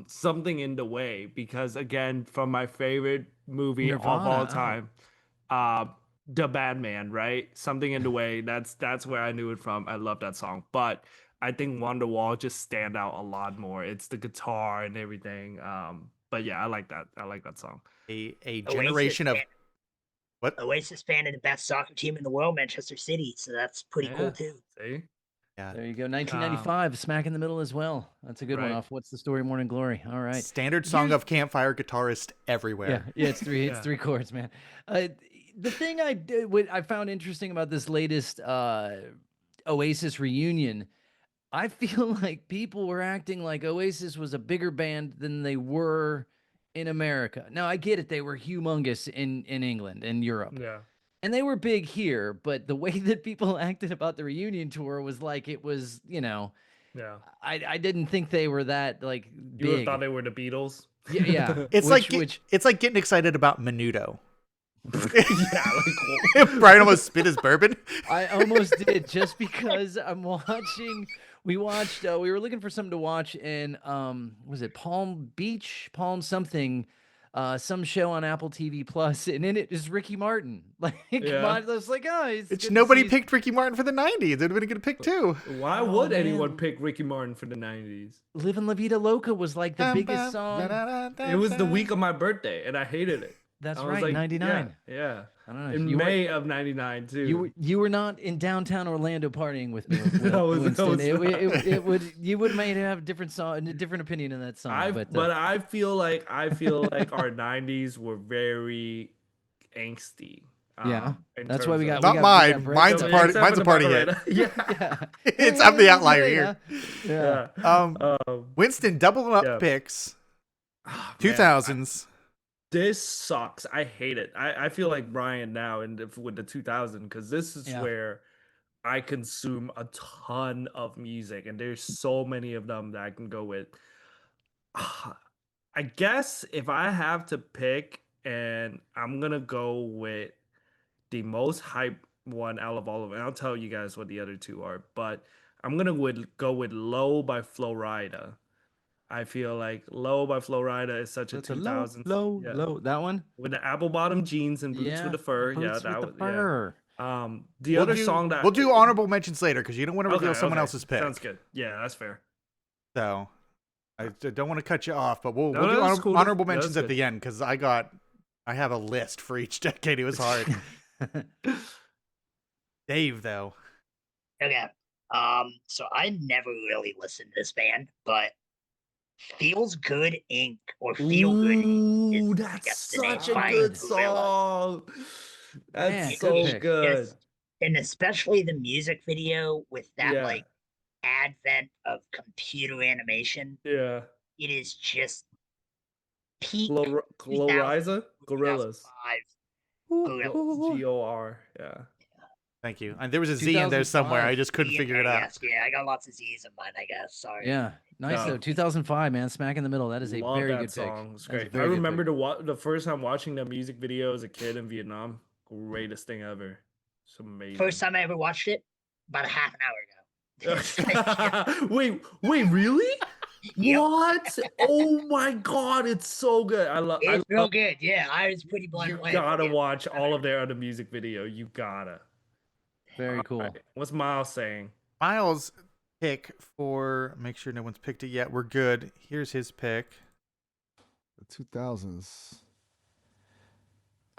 Something in the Way, because again, from my favorite movie of Nirvana, all oh. time, The Bad Man, right? Something in the Way. That's where I knew it from. I love that song. But I think Wonderwall just stand out a lot more. It's the guitar and everything. But yeah, I like that. I like that song. A Oasis generation of fan- what? Oasis fan of the best soccer team in the world, Manchester City. So that's pretty Yeah. cool too. See? There you go. 1995, smack in the middle as well. That's a good one Right. off What's the Story, Morning Glory. All right. Standard song of campfire guitarist everywhere. Yeah, it's three. It's Yeah. three chords, man. The thing what I found interesting about this latest Oasis reunion, I feel like people were acting like Oasis was a bigger band than they were in America. Now I get it; they were humongous in England and Europe, Yeah. and they were big here. But the way that people acted about the reunion tour was like it was, Yeah. I didn't think they were that like You would big. have thought they were the Beatles. Yeah, yeah. It's Which it's like getting excited about Menudo. Yeah, like Brian almost spit his bourbon. I almost did, just because I'm watching we watched. We were looking for something to watch in was it Palm Beach, Palm something, some show on Apple TV Plus, and in it is Ricky Martin. Like, Yeah. I was like, oh, it's good to Nobody see you- picked Ricky Martin for the 90s. It'd have been a good pick too. Why Oh, would anyone man. pick Ricky Martin for the 90s? Livin' La Vida Loca was like the biggest song. It was the week of my birthday, and I hated it. That's I was right, like, 99. Yeah. I don't know. In you weren't- May of 99 too. You were not in downtown Orlando partying with me, I was Winston. not. It would you would may have a different song, a different opinion in that song. But I feel like our 90s were very angsty. Yeah, in that's why we terms got of- Not we got mine. break Mine's up. a party. except Mine's for a the party hit. Macarena. Yeah. It's I'm the outlier here. Yeah. Winston, double up Yeah. picks. Ah, man, 2000s. This sucks. I hate it. I feel like Brian now with the 2000 because this is Yeah. where I consume a ton of music, and there's so many of them that I can go with. I guess if I have to pick, and I'm gonna go with the most hype one out of all of them. I'll tell you guys what the other two are, but I'm gonna go with "Low" by Flo Rida. I feel like "Low" by Flo Rida is such a That's a 2000s. low. Yeah. That one. With the apple bottom jeans and boots with the fur. Yeah, boots that with was the fur. yeah. The other song that we'll do honorable mentions later because you don't want to reveal someone okay. else's pick. Sounds good. Yeah, that's fair. So I don't want to cut you off, but we'll No, do that's cool. honorable That's mentions at good. the end because I have a list for each decade. It was hard. Dave, though. Okay. So I never really listened to this band, but Feels Good Inc. or Feel Good Inc. Ooh, is, I that's guess, the name such a by good Gorillaz. song. That's Man, so good pick. good. Just- and especially the music video with that Yeah. like advent of computer animation, Yeah. it is just peak Gloriza? Gorillas. 2005 Gorillaz. GOR. Yeah. Thank you. And there was a Z in there somewhere. I 2005. just couldn't figure it out. Yes, yeah, I got lots of Z's in mine, I guess. Sorry. Yeah, nice No. though. 2005, man, smack in the middle. That is a Love very that good song. pick. It's That is a great. I very good remember pick. the first time watching that music video as a kid in Vietnam. Greatest thing ever. It's amazing. First time I ever watched it, about a half an hour ago. It's like, wait, really? Yep. What? Oh my god, it's so good. I love it's real good. Yeah, I was pretty blown you away. gotta Yeah. watch all of their other music video. You gotta. Very cool. Alright, what's Miles saying? Miles' pick for make sure no one's picked it yet. We're good. Here's his pick. The 2000s.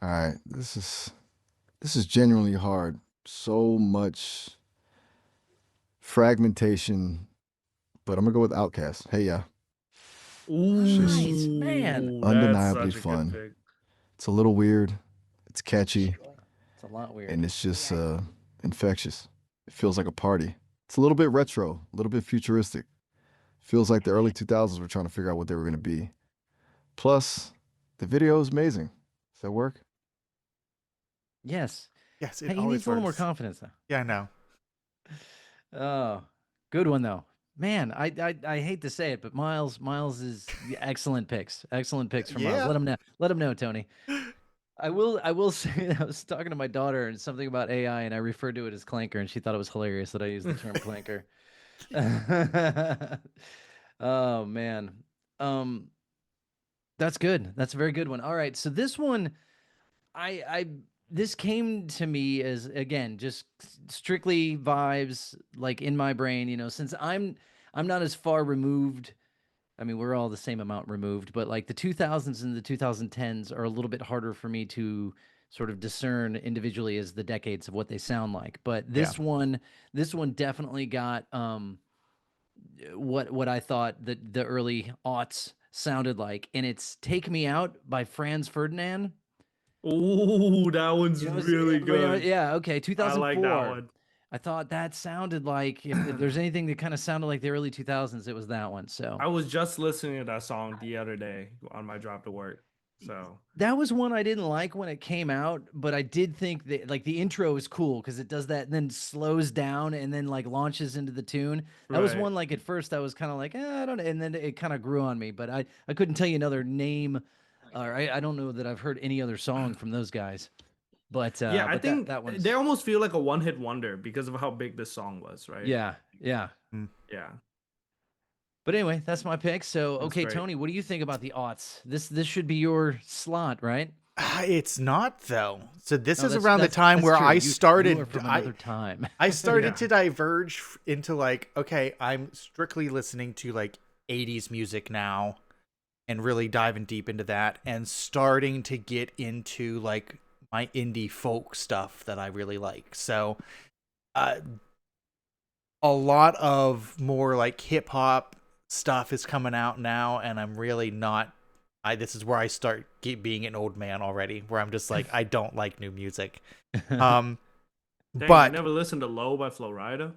All right, this is genuinely hard. So much fragmentation, but I'm gonna go with Outkast. Hey, yeah, Nice, man. Ooh, Undeniably that's such a good fun. pick. it's a little weird, it's catchy, It's a lot weird. and it's just infectious. It feels like a party. It's a little bit retro, a little bit futuristic. Feels like the early 2000s were trying to figure out what they were gonna be. Plus, the video is amazing. Does that work? Yes. Yes, it Hey, he always needs a little more works. confidence though. Yeah, I know. Oh, good one though. Man, I hate to say it, but Miles is excellent picks. Excellent picks from Miles. Yeah. Let him know. Let him know, Tony. I will say I was talking to my daughter and something about AI and I referred to it as clanker and she thought it was hilarious that I used the term clanker. Oh man. That's good. That's a very good one. All right. So this one this came to me as again just strictly vibes like in my brain, you know, since I'm not as far removed. I mean, we're all the same amount removed, but like the 2000s and the 2010s are a little bit harder for me to sort of discern individually as the decades of what they sound like. But this one definitely got what I thought the early aughts sounded like, and it's "Take Me Out" by Franz Ferdinand. Ooh, that one's You know, really good. Yeah, okay, I 2004. like that one. I thought that sounded like if there's anything that kind of sounded like the early 2000s, it was that one. So I was just listening to that song the other day on my drive to work. So that was one I didn't like when it came out, but I did think that like the intro is cool because it does that and then slows down and then like launches into the tune. That was Right. one like at first I was kind of like, I don't know, and then it kind of grew on me, but I couldn't tell you another name, or I don't know that I've heard any other song from those guys. But yeah, I but think that one's they almost feel like a one-hit wonder because of how big this song was, right? yeah. Yeah. But anyway, that's my pick. So, That's okay, great. Tony, what do you think about the aughts? This should be your slot, right? It's not though. So this No, is that's- around the that's- time that's where true. I You started. are from another time. I started Yeah. to diverge into like, okay, I'm strictly listening to like 80s music now and really diving deep into that and starting to get into like my indie folk stuff that I really like. So a lot of more like hip hop stuff is coming out now, and I'm really not. This is where I start being an old man already, where I'm just like, I don't like new music. Dang, But you never listened to Low by Flo Rida?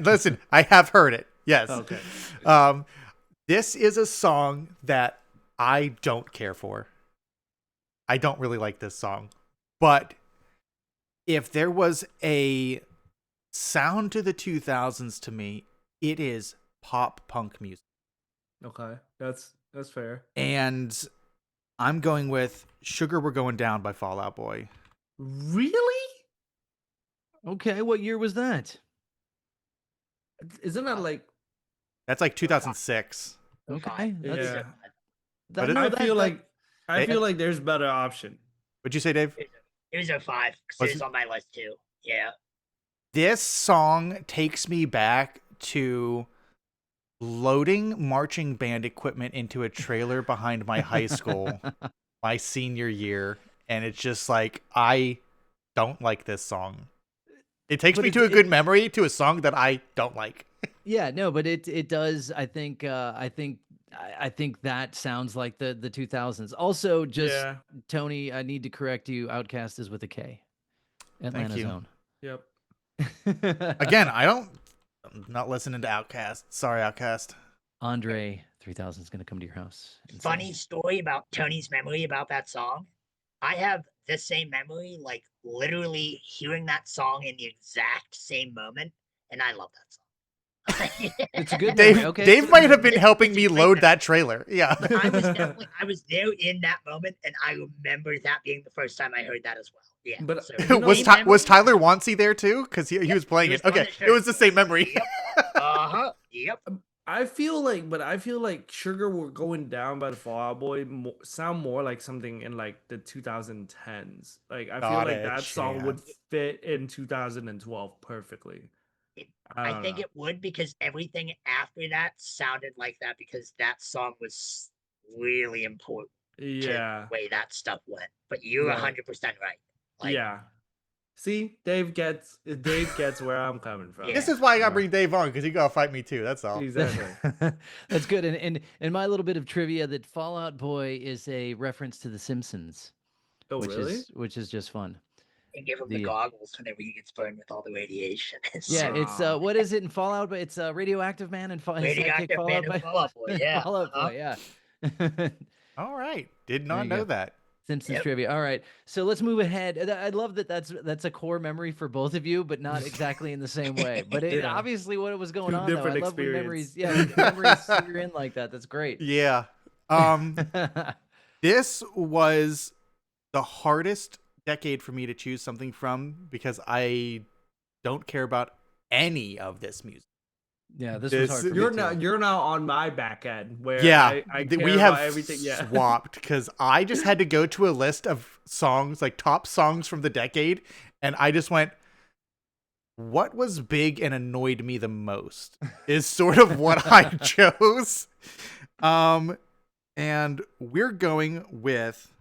listen, I have heard it. Yes. Okay. This is a song that I don't care for. I don't really like this song. But if there was a sound to the 2000s to me, it is pop punk music. Okay. That's fair. And I'm going with Sugar We're Going Down by Fall Out Boy. Really? Okay, what year was that? Isn't that like That's like 2006. Okay, that's, Yeah. But it- no, I that- feel that- like It- feel like there's better option. What'd you say, Dave? It was a 5 because Was it was it- on my list too. Yeah. This song takes me back to loading marching band equipment into a trailer behind my high school my senior year, and it's just like, I don't like this song. It takes But me it- to a it- good memory to a song that I don't like. yeah, no, but it does. I think that sounds like the 2000s. Also, just Yeah. Tony, I need to correct you. Outcast is with a K. Atlanta's you. own. Yep. Again, I'm not listening to Outkast. Sorry, Outkast. Andre 3000 is going to come to your house. and say, Funny story about Tony's memory about that song. I have the same memory, like literally hearing that song in the exact same moment, and I love that song. It's a good Dave, memory. Okay, Dave so- might have been it's- helping it's me great load memory. that trailer. Yeah. But I was there in that moment, and I remember that being the first time I heard that as well. Yeah. But- so You know, was same was memory. Tyler Wansey there too? Because he was playing he it. was the one Okay, that it was the showed- same memory. Uh-huh. Yep. I feel like Sugar We're Going Down by the Fall Out Boy sound more like something in like the 2010s. Like I feel Got like it, that song would yeah. fit in 2012 perfectly. I don't think know. it would because everything after that sounded like that because that song was really important Yeah. to the way that stuff went. But you're Right. 100% right. Like, Yeah. See, Dave gets where I'm coming from. Yeah. This is why I gotta Yeah. bring Dave on, because he gotta fight me too. That's all. Exactly. That's good. And my little bit of trivia that Fallout Boy is a reference to The Simpsons, Oh, which really? is just fun. and give him the The- goggles whenever he gets burned with all the radiation. Yeah, it's Aw. what is it in Fallout? But it's Radioactive Man and Radioactive Man and Fallout Boy, yeah, Fallout uh-huh. Boy, yeah. All right. Did There not you know go. that. Simpsons Yep. trivia. All right, so let's move ahead. I love that. That's a core memory for both of you, but not exactly in the same way. But it Yeah. obviously what was going Two on. Though. I different love when memories. experience. Yeah, when memories sear in like that. That's great. Yeah. This was the hardest decade for me to choose something from because I don't care about any of this music. Yeah, this This- was hard. For You're me now too. you're now on my back end where Yeah, I th- care we about have everything. Yeah. swapped because I just had to go to a list of songs, like top songs from the decade, and I just went, what was big and annoyed me the most is sort of what I chose. And we're going with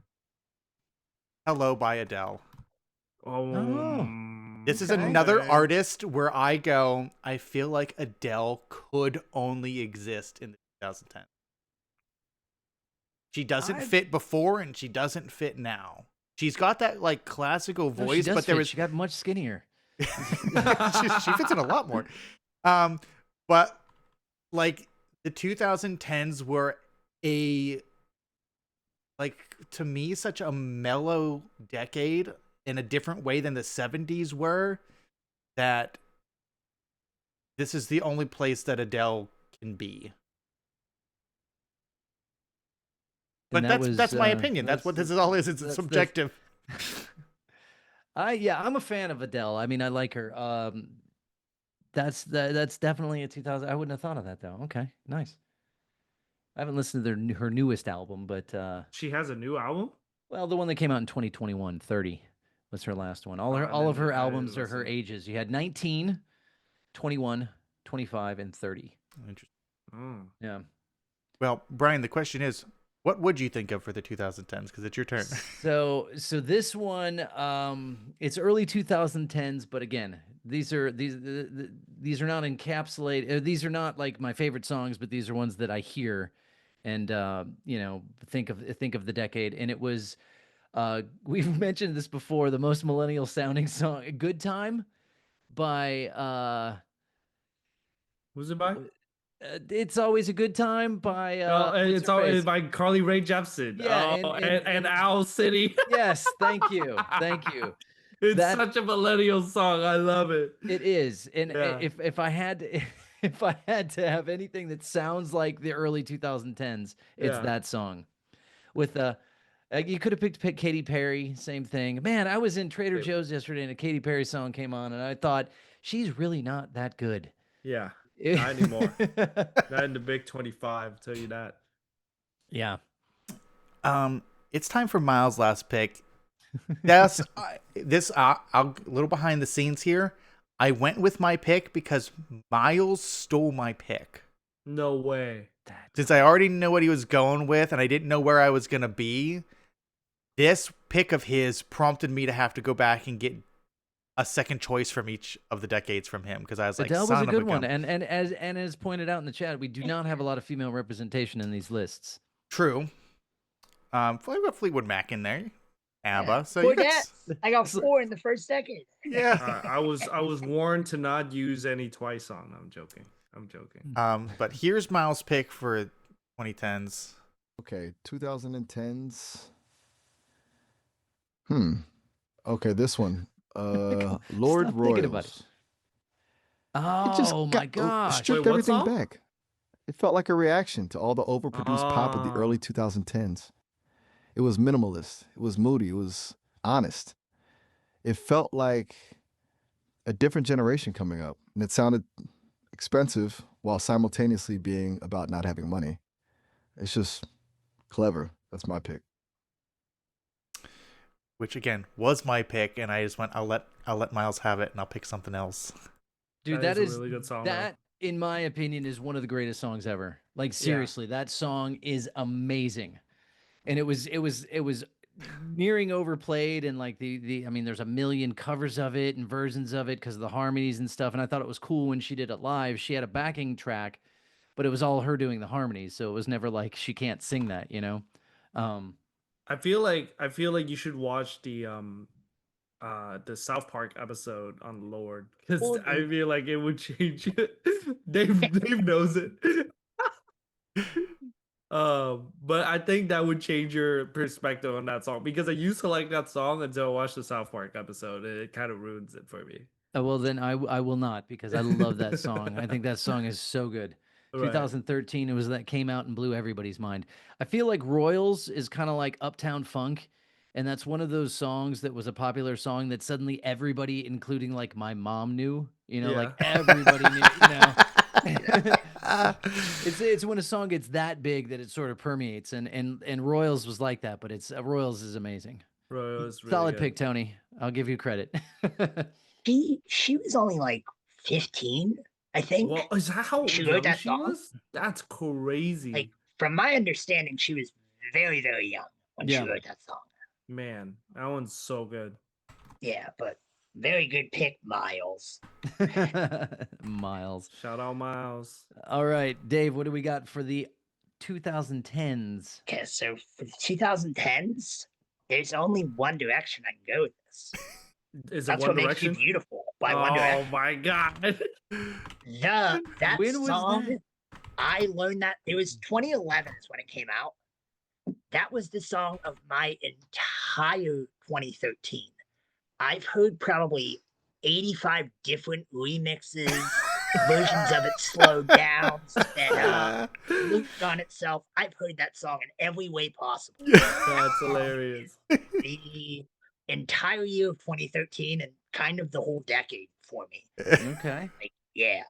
Hello by Adele. This is Okay. another Okay. artist where I go, I feel like Adele could only exist in the 2010s. She doesn't I- fit before and she doesn't fit now. She's got that like classical No, she voice, does but there fit. was She got much skinnier. she fits in a lot more. But like the 2010s were like to me such a mellow decade in a different way than the 70s were, that this is the only place that Adele can be. But And that that's my was, opinion. That's what this is all is. It's that's- subjective. I'm a fan of Adele. I mean, I like her. That's definitely a 2000. I wouldn't have thought of that though. Okay, nice. I haven't listened to her newest album, but She has a new album. well, the one that came out in 2021, 30 was her last one. I All of her I didn't albums are her listen. ages. You had 19, 21, 25, and 30. Interesting. Mm. Yeah. Well, Brian, the question is, what would you think of for the 2010s? Because it's your turn. So this one, it's early 2010s, but again, these are these are not encapsulated. These are not like my favorite songs, but these are ones that I hear, and you know, think of the decade. And it was, we've mentioned this before, the most millennial sounding song, "Good Time," by Who's it by? "It's Always a Good Time" by Oh, what's it's her all face? by Carly Rae Jepsen. Yeah, Oh, and Owl City. Yes, thank you. It's That- such a millennial song. I love it. It is, and Yeah. if I had to, if I had to have anything that sounds like the early 2010s, it's Yeah. that song. With you could have picked Katy Perry, same thing. Man, I was in Trader Yep. Joe's yesterday, and a Katy Perry song came on, and I thought she's really not that good. Yeah, not anymore. Not in the Big 25. I'll tell you that. Yeah. It's time for Miles' last pick. That's I'll a little behind the scenes here. I went with my pick because Miles stole my pick. No way. Since I already know what he was going with and I didn't know where I was going to be, this pick of his prompted me to have to go back and get a second choice from each of the decades from him because I was like, Adele was son a of good one, gun. and as pointed out in the chat, we do not have a lot of female representation in these lists. True. We got Fleetwood Mac in there. ABBA. Yeah. So you got, Forget. I got 4 in the first decade. yeah. I was warned to not use any Twice song. I'm joking. But here's Miles' pick for 2010s. Okay, 2010s. Okay, this one. Lord Stop thinking about Royals. Oh It just my gosh! stripped Wait, what everything song? back. It felt like a reaction to all the overproduced pop of the Ah. early 2010s. It was minimalist. It was moody. It was honest. It felt like a different generation coming up, and it sounded expensive while simultaneously being about not having money. It's just clever. That's my pick. Which again was my pick, and I just went, I'll let Miles have it and I'll pick something else. Dude, That that is is a really good song, though. that, in my opinion, is one of the greatest songs ever. Like seriously, that song is amazing, and it was nearing overplayed, and like the I mean, there's a million covers of it and versions of it because of the harmonies and stuff. And I thought it was cool when she did it live. She had a backing track, but it was all her doing the harmonies, so it was never like she can't sing that, you know. I feel like you should watch the South Park episode on Lord because Well, I feel like it would change it. Dave knows it. But I think that would change your perspective on that song because I used to like that song until I watched the South Park episode. And it kind of ruins it for me. Well, then I will not because I love that song. I think that song is so good. Right. 2013, it was that came out and blew everybody's mind. I feel like Royals is kind of like Uptown Funk, and that's one of those songs that was a popular song that suddenly everybody, including like my mom, knew. You know, like Yeah. everybody knew. You know, it's when a song gets that big that it sort of permeates, and Royals was like that. But it's Royals is amazing. Bro, it was really Solid good. pick, Tony. I'll give you credit. She was only like 15, I think. Well, is that how She young wrote that she song? was? That's crazy. Like from my understanding, she was very, very young when Yeah. she wrote that song. Man, that one's so good. Yeah, but very good pick, Miles. Miles. Shout out Miles. All right, Dave, what do we got for the 2010s? Okay, so for the 2010s, there's only one direction I can go with this. Is it That's One what makes Direction? you beautiful by One Oh Direction. my god. That When was song, that? I learned that it was 2011 is when it came out. That was the song of my entire 2013. I've heard probably 85 different remixes, versions of it slowed down, sped up, looped on itself. I've heard that song in every way possible. That's hilarious. The entire year of 2013 and kind of the whole decade for me. Okay. Yeah.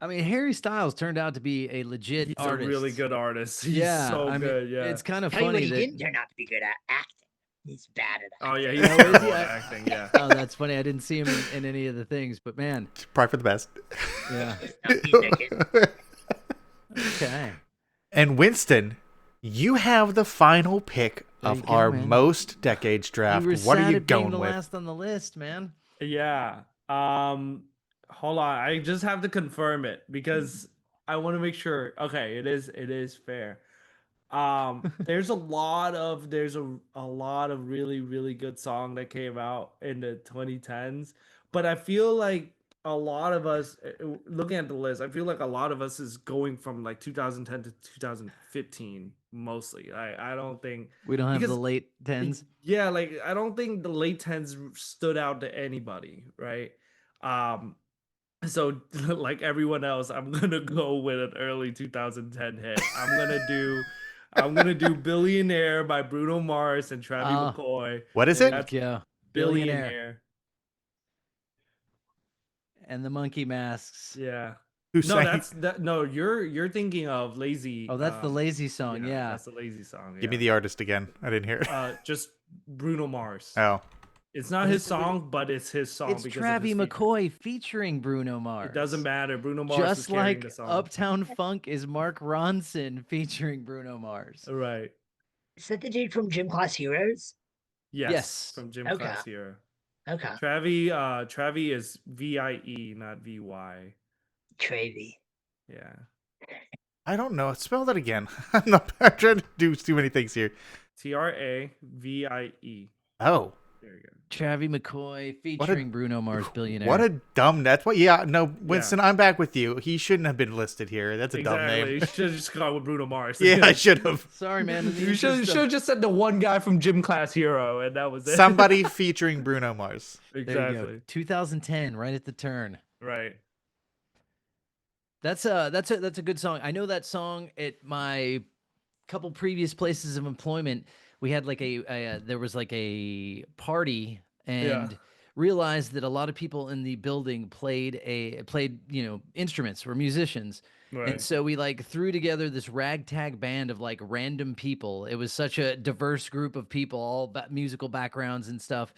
I mean, Harry Styles turned out to be a legit He's artist. a really good artist. He's Yeah, so I mean, good. Yeah. it's kind of Tell you what funny he that. didn't turn out to be good at acting. He's bad at Oh acting. yeah, he's Oh, is terrible he? at acting. Yeah. Oh, that's funny. I didn't see him in any of the things, but man, Probably for the best. yeah. No, he's no kid. Okay. And Winston, you have the final pick There of you go, our man. most decades draft. You were What are sad you at being going the with? last on the list, man. Yeah. Hold on. I just have to confirm it because I want to make sure. Okay, it is fair. There's a lot of really really good song that came out in the 2010s, but I feel like a lot of us looking at the list, I feel like a lot of us is going from like 2010 to 2015 mostly. I don't think We don't have the because late tens. yeah, like I don't think the late 10s stood out to anybody, right? Um so like everyone else, I'm gonna go with an early 2010 hit. I'm gonna do Billionaire by Bruno Mars and Travis Ah, McCoy. What is There it? That's you go. Billionaire. And the monkey masks. Yeah. Who No, sang? that's that no, you're thinking of Lazy. Oh, that's the lazy song. Yeah. That's the Lazy song. Give me yeah. the artist again. I didn't hear it. Just Bruno Mars. Oh, It's not But his it's a re- song, but it's his song It's because of Travis his feature. McCoy featuring Bruno Mars. It doesn't matter. Bruno Mars is Just carrying like the song. Uptown Funk is Mark Ronson featuring Bruno Mars. Right. Is that the dude from Gym Class Heroes? Yes. Yes. From Gym Okay. Class Hero. Okay. Travi is VIE, not VY. Travy. Yeah. I don't know. Spell that again. I'm trying to do too many things here. TRAVIE. Oh, There you go. Travis McCoy featuring Bruno Mars, Billionaire. what a dumb. That's what. Yeah, no, Winston, I'm back with you. He shouldn't have been listed here. That's a dumb Exactly. name. You should have just gone with Bruno Mars. Yeah, I should have. Sorry, man. in the You should interest have of- just said the one guy from Gym Class Hero, and that was it. Somebody featuring Bruno Mars. There you Exactly. go. 2010, right at the turn. Right. That's a good song. I know that song at my couple previous places of employment. We had like there was like a party and realized that a lot of people in the building played instruments, were musicians. Right. And so we like threw together this ragtag band of like random people. It was such a diverse group of people, all musical backgrounds and stuff.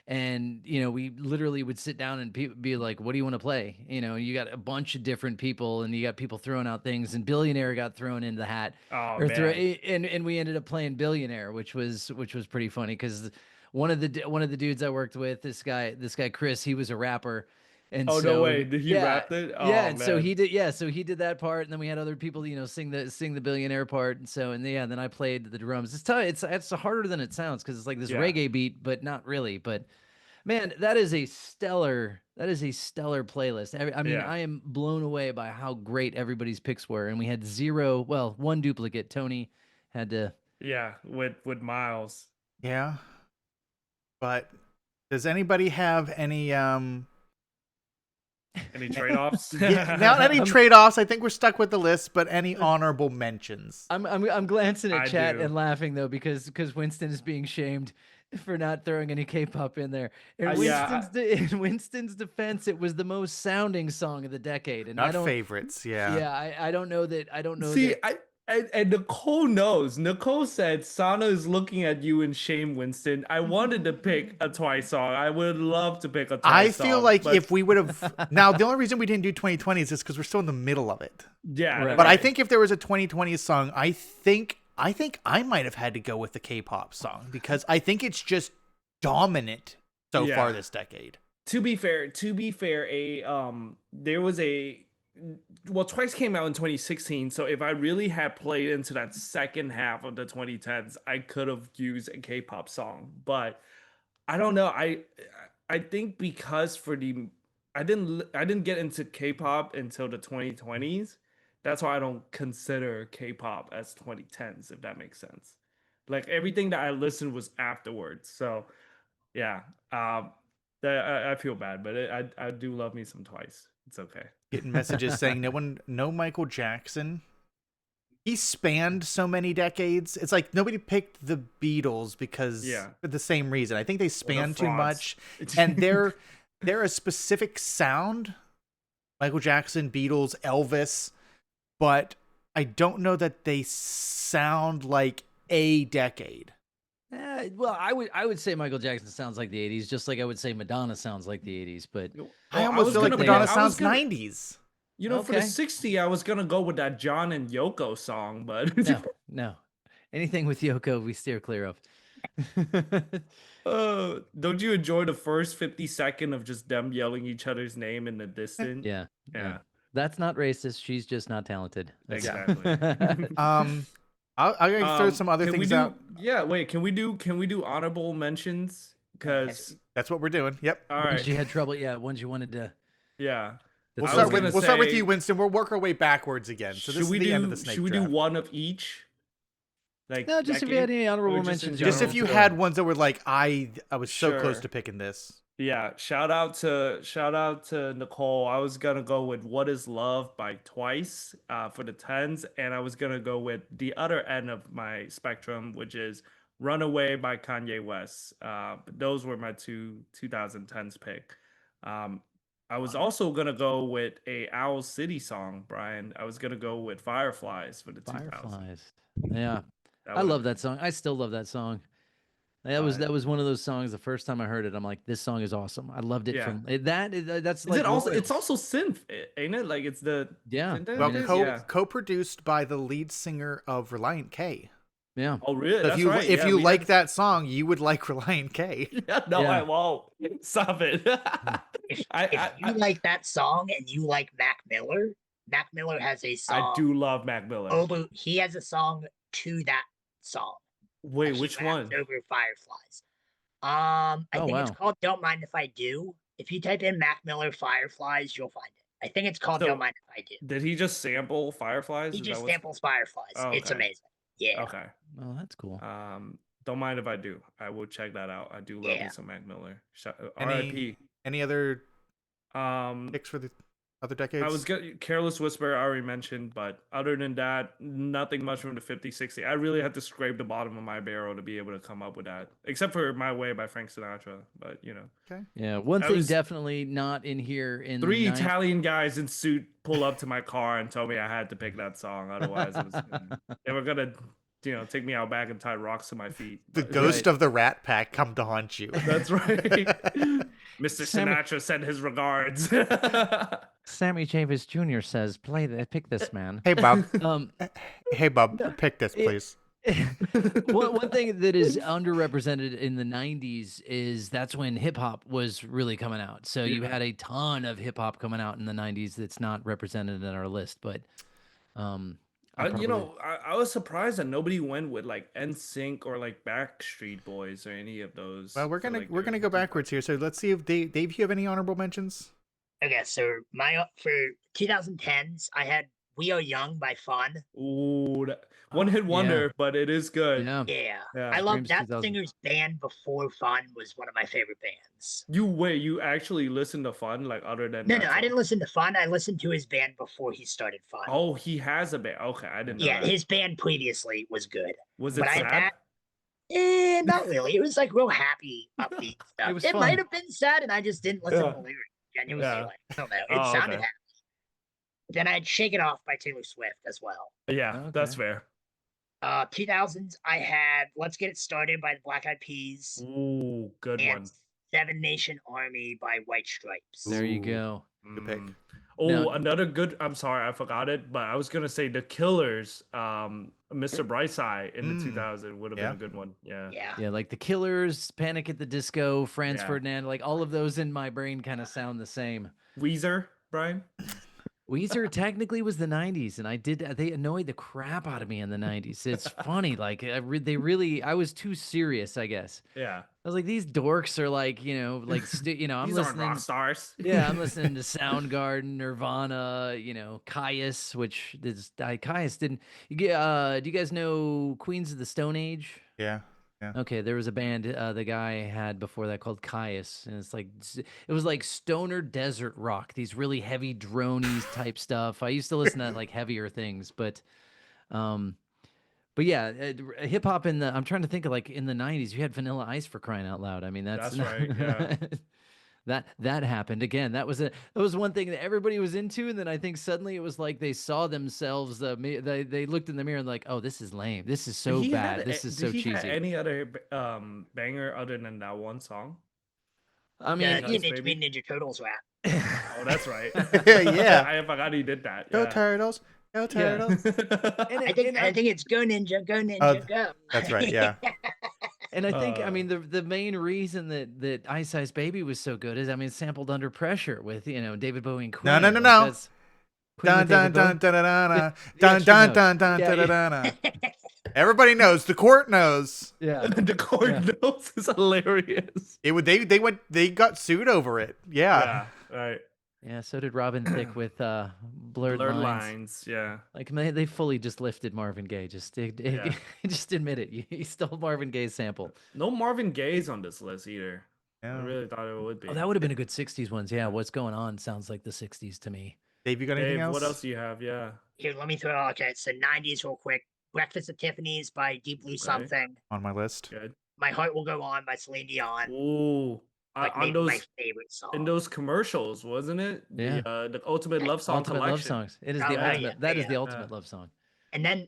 And, we literally would sit down and be like, what do you want to play? You got a bunch of different people and you got people throwing out things, and Billionaire got thrown in the hat. Oh, Or man. and we ended up playing Billionaire, which was pretty funny because one of the dudes I worked with, this guy Chris, he was a rapper. And Oh, so, no way. Did he rap it? Oh, yeah, and so man. he did. Yeah, so he did that part, and then we had other people, sing the Billionaire part, and so then I played the drums. It's tough. It's harder than it sounds because it's like this Yeah. reggae beat, but not really. But man, that is a stellar playlist. I mean, Yeah. I am blown away by how great everybody's picks were, and we had one duplicate. Tony had to. Yeah, with Miles. Yeah. But does anybody have any Any trade-offs? not any trade-offs? I think we're stuck with the list, but any honorable mentions? I'm glancing at I chat do. and laughing though because Winston is being shamed for not throwing any K-pop in there. In Yeah. in Winston's defense, it was the most sounding song of the decade, and I Not don't. favorites, yeah. Yeah, I don't know that. I don't know. See, that, and Nicole knows. Nicole said, Sana is looking at you in shame, Winston. I wanted to pick a Twice song. I would love to pick a Twice I song. feel like but if we would have now, the only reason we didn't do 2020 is just because we're still in the middle of it. yeah, Right. But I right. think if there was a 2020 song, I think I might have had to go with the K-pop song because I think it's just dominant so Yeah. far this decade. to be fair, there was Twice came out in 2016, so if I really had played into that second half of the 2010s, I could have used a K-pop song. But I don't know. I think because I didn't get into K-pop until the 2020s. That's why I don't consider K-pop as 2010s, if that makes sense. Like everything that I listened was afterwards. So yeah, I feel bad, but I do love me some Twice. It's okay. Getting messages saying no Michael Jackson. He spanned so many decades. It's like nobody picked the Beatles because for the same reason. I think they span too frauds. much, and they're a specific sound Michael Jackson, Beatles, Elvis, but I don't know that they sound like a decade. Well, I would say Michael Jackson sounds like the '80s, just like I would say Madonna sounds like the '80s. But I Well, almost was feel like gonna pick- Madonna I was sounds gonna- 90s. You know, for the Okay. 60, I was gonna go with that John and Yoko song, but no, anything with Yoko, we steer clear of. don't you enjoy the first 50 seconds of just them yelling each other's name in the distance? Yeah, Yeah, that's not racist. She's just not talented. That's- exactly. I'm gonna throw some other can we things do, out. Yeah, wait, can we do honorable mentions? Because That's what we're doing. Yep. all Ones right, you had trouble. Yeah, ones you wanted to. yeah. We'll I start was with gonna we'll start with say- you, Winston. We'll work our way backwards again. So this is the end of the snake should we do draft. one of each? Like No, just if you had decade? any honorable Or just in mentions. Just if general? you Sure. had ones that were like I was so close Sure. to picking this. Yeah, shout out to Nicole. I was gonna go with "What Is Love" by Twice for the tens, and I was gonna go with the other end of my spectrum, which is "Runaway" by Kanye West. But those were my 2010s pick. I was also gonna go with a Owl City song, Brian. I was gonna go with "Fireflies" for the 2000s. Fireflies. Yeah, That I would've love that song. I still love that song. That was one of those songs. The first time I heard it, I'm like, this song is awesome. I loved it Yeah. from that's Is like it also? Royals. It's also synth, ain't it? Like it's the Yeah. Well, yeah. co-produced by the lead singer of Reliant K. Yeah. Oh, really? So That's if you right. if Yeah, you we like had- that song, you would like Reliant K. Yeah, no, Yeah. I won't. Stop it. If, I- if I- you like that song and you like Mac Miller has a song. I do love Mac Miller. He has a song to that song. Wait, He which raps one? Over Fireflies. I Oh, think it's wow. called "Don't Mind If I Do." If you type in Mac Miller Fireflies, you'll find it. I think it's called So, "Don't Mind If I Do." Did he just sample Fireflies? He Is that just what's- samples Fireflies. Oh, It's okay. amazing. Yeah. Okay. Oh, that's cool. Don't mind if I do. I will check that out. I do love me Yeah. some Mac Miller. Any- R.I.P. Any other Um, picks for the other decades? I was Careless Whisper. I already mentioned, but other than that, nothing much from the 50, 60. I really had to scrape the bottom of my barrel to be able to come up with that, except for "My Way" by Frank Sinatra. But you know, Yeah. One I thing was- definitely not in here in three the 90s. Italian guys in suit pull up to my car and told me I had to pick that song. Otherwise, they were gonna, take me out back and tie rocks to my feet. the But- ghost of the Rat Pack come to haunt you. That's right. Mr. Sammy- Sinatra sent his regards. Sammy Chavis Jr. says, pick this man. Hey Bob. Um, Hey Bob, pick this please. one thing that is underrepresented in the 90s is that's when hip hop was really coming out. So you Yeah. had a ton of hip hop coming out in the 90s that's not represented in our list, but I'll probably- I was surprised that nobody went with like NSYNC or like Backstreet Boys or any of those. Well, we're for, gonna like, we're their gonna go hip hop. backwards here. So let's see if Dave, you have any honorable mentions? Okay, so for 2010s, I had "We Are Young" by Fun. Ooh, one hit yeah. wonder, but it is good. yeah. Yeah, Yeah. I love Screams that 2000. singer's band before Fun was one of my favorite bands. You actually listen to Fun like other than No, that no, I song? didn't listen to Fun. I listened to his band before he started Fun. Oh, he has a band. Okay, I didn't know yeah, that. his band previously was good. Was it but I- sad? that- Not really. It was like real happy, upbeat stuff. was It fun. might have been sad, and I just didn't listen Yeah. to the lyrics. Genuinely, Yeah. like, I don't know. It Oh, sounded okay. happy. Then I'd "Shake It Off" by Taylor Swift as well. Yeah, that's Okay. fair. 2000s, I had "Let's Get It Started" by the Black Eyed Peas Ooh, good and one. "Seven Nation Army" by White Stripes. There you Ooh. go. Good pick. Mm. Oh, Now- another good. I'm sorry, I forgot it, but I was gonna say The Killers. Mr. Brightside in the Mm. 2000 would have Yeah. been a good one. Yeah. Yeah. Yeah, like the Killers, Panic at the Disco, Franz Yeah. Ferdinand, like all of those in my brain kind of sound the same. Weezer, Brian. Weezer technically was the 90s, and they annoyed the crap out of me in the 90s. It's funny, like I was too serious, I guess. Yeah. I was like, these dorks are like, I'm These aren't listening. rock stars. Yeah, I'm listening to Soundgarden, Nirvana, Caius, which Caius didn't. Do you guys know Queens of the Stone Age? Yeah. Okay, there was a band the guy had before that called Caius, and it was like stoner desert rock, these really heavy dronies type stuff. I used to listen to like heavier things, but yeah, hip hop I'm trying to think of like in the 90s, you had Vanilla Ice for crying out loud. I mean, that's That's right, yeah. that happened again. That was one thing that everybody was into, and then I think suddenly it was like they saw themselves. They looked in the mirror and like, oh, this is lame. This is so bad. This is so Did he have cheesy. any other banger other than that one song? I The mean, Nice Teenage Baby. Mutant Ninja Turtles rap. Oh, that's right. Yeah. I forgot he did that. Go Yeah. Turtles. Go Turtles. and I it- think and I think it's Go Ninja, Go Ninja, Go. That's right. Yeah. And I think, I Uh, mean, the main reason that Ice Ice Baby was so good is, I mean, it's sampled Under Pressure with David Bowie and Queen. No, no, no, Like, no. that's Queen Dun with dun David dun Bowie. dun dun dun The dun extra dun notes. dun dun Yeah, dun dun dun. Everybody knows. The court knows. Yeah, the chord Yeah. notes is hilarious. It would. They got sued over it. Yeah. Yeah, right. yeah. So did Robin Thicke with Blurred Blurred Lines. lines. Yeah. Like they fully just lifted Marvin Gaye. Just Yeah. just admit it. You stole Marvin Gaye's sample. No Marvin Gaye's on this list either. I Yeah. really thought it would be. Oh, that would have been a good '60s ones. Yeah, what's going on sounds like the '60s to me. Dave, you got anything Dave, else? what else do you have? Yeah. Here, let me throw. Okay, so 90s real quick. Breakfast at Tiffany's by Deep Blue Something. On my list. Good. My Heart Will Go On by Celine Dion. Ooh. Like On maybe those my favorite song. in those commercials, wasn't it? Yeah. The Ultimate Love Song Ultimate love collection. songs. It is Oh, the yeah, ultimate. That is yeah. the ultimate love song. And then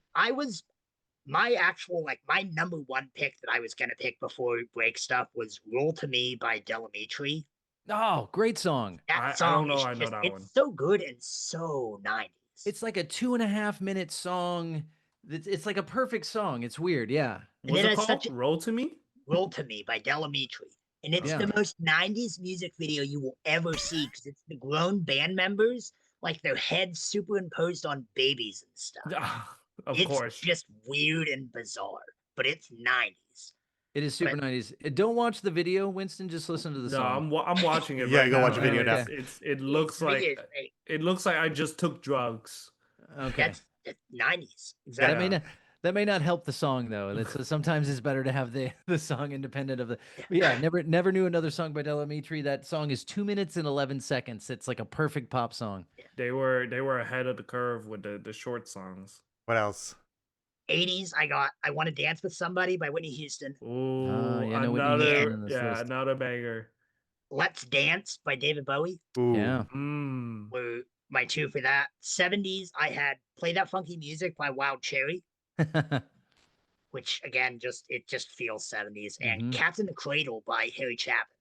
my actual, like, my number one pick that I was going to pick before we break stuff was Roll to Me by Delamitri. Oh, great song. That I don't song know is I know just, that it's one. so good and so 90s. It's like a 2.5-minute song. It's like a perfect song. It's weird. Yeah. And What's it it has called? such a- Roll to Me? Roll to Me by Delamitri. And it's Yeah. the most 90s music video you will ever see because it's the grown band members, like their heads superimposed on babies and stuff. Of it's course. just weird and bizarre, but it's 90s. It is super But- 90s. Don't watch the video, Winston. Just listen to the No, song. I'm watching it. Yeah, right go now, watch the video and now. It looks The like video is great. it looks like I just took drugs. Okay. That's 90s. That Exactly. may not help the song though. Sometimes it's better to have the song independent of the. But yeah, never knew another song by Delamitri. That song is 2 minutes and 11 seconds. It's like a perfect pop song. They were ahead of the curve with the short songs. What else? 80s, I Want to Dance with Somebody by Whitney Houston. Ooh, yeah, no Whitney Houston on this list. another banger. Let's Dance by David Bowie Ooh. Yeah. Mm. were my two for that. 70s, I had Play That Funky Music by Wild Cherry, which again, it just feels 70s. And Mhm. Cats in the Cradle by Harry Chapin.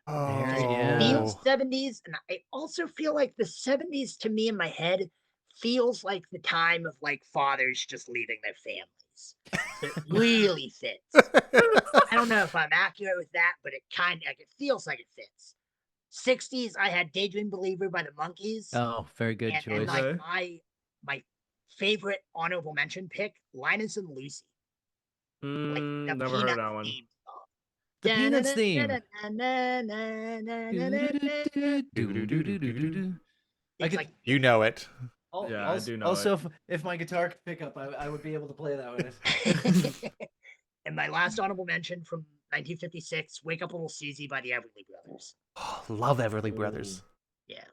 Oh. yeah. Feels 70s, and I also feel like the 70s to me in my head feels like the time of like fathers just leaving their families. It really fits. I don't know if I'm accurate with that, but it feels like it fits. 60s, I had Daydream Believer by the Monkees. Oh, very good and choice. like Okay. my favorite honorable mention pick, Linus and Lucy. Like the Never heard Peanuts that one. theme song. The Peanuts theme. I It's could- like You know it. Yeah, I do know Also, if my guitar could pick up, I would be able to play that one. and my last honorable mention from 1956, Wake Up Little Susie by the Everly Brothers. Love Everly Brothers. Yeah.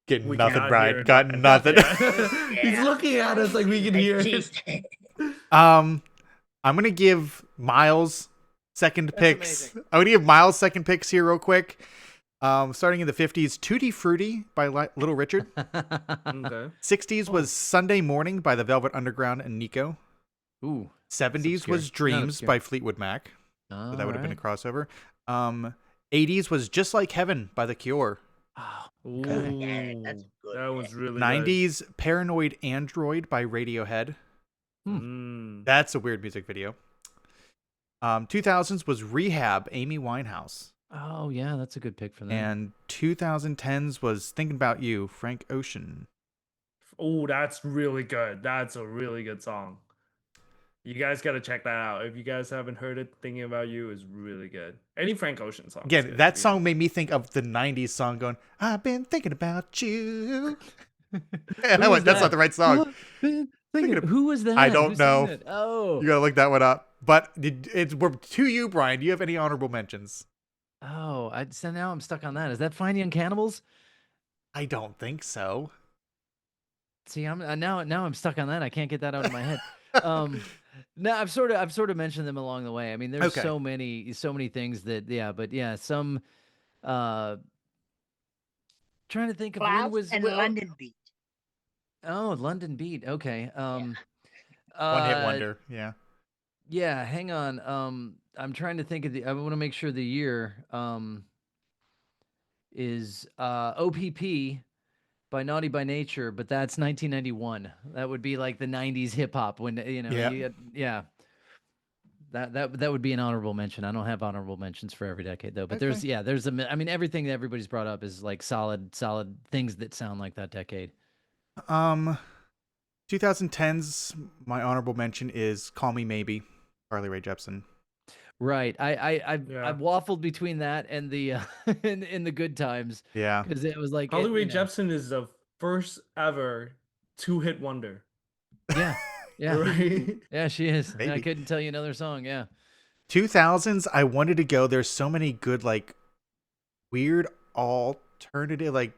Getting We nothing, cannot Brian. hear Got nothing. Yeah. He's Yeah. looking at us like we can hear it. Teased. I'm gonna give Miles second picks. amazing. I'm gonna give Miles second picks here real quick. Starting in the 50s, Tutti Frutti by Little Richard. Okay. 60s was Sunday Morning by the Velvet Underground and Nico. Ooh. 70s obscure. was Dreams obscure. by Fleetwood Mac. So that would have been a Alright. crossover. 80s was Just Like Heaven by The Cure. Oh, Ooh, Yeah, that's good. that was really good. 90s Paranoid Android by Radiohead. Mm. That's a weird music video. 2000s was Rehab, Amy Winehouse. oh, yeah, that's a good pick for them. And 2010s was Thinking About You, Frank Ocean. Oh, that's really good. That's a really good song. You guys got to check that out. If you guys haven't heard it, Thinking About You is really good. Any Frank Ocean song. is Again, good, that yeah. song made me think of the 90s song going, I've been thinking about you. And I Who was went, that's that? not the right song. Who was that? I don't Who sang know. that? Oh. You gotta look that one up. But we're to you, Brian. Do you have any honorable mentions? Oh, so now I'm stuck on that. Is that Fine Young Cannibals? I don't think so. See, I'm now I'm stuck on that. I can't get that out of my head. No, I've sort of mentioned them along the way. I mean, there's Okay. so many things that but yeah, some Uh, trying to think of when Clouds was and London Beat. Oh, London Beat. Okay. One hit Uh, wonder. Yeah. yeah. Hang on. I'm trying to think of the. I want to make sure the year. Is OPP by Naughty by Nature, but that's 1991. That would be like the 90s hip hop when Yeah. yeah. That would be an honorable mention. I don't have honorable mentions for every decade though, but there's I mean everything that everybody's brought up is like solid things that sound like that decade. 2010s. My honorable mention is "Call Me Maybe," Carly Rae Jepsen. Right. I've Yeah. waffled between that and the in the Good Times Yeah. because it was like Carly Rae you know, Jepsen is the first ever 2-hit wonder. yeah. Yeah. Right? Yeah, she is. I Maybe. couldn't tell you another song. Yeah. 2000s. I wanted to go. There's so many good like weird alternative like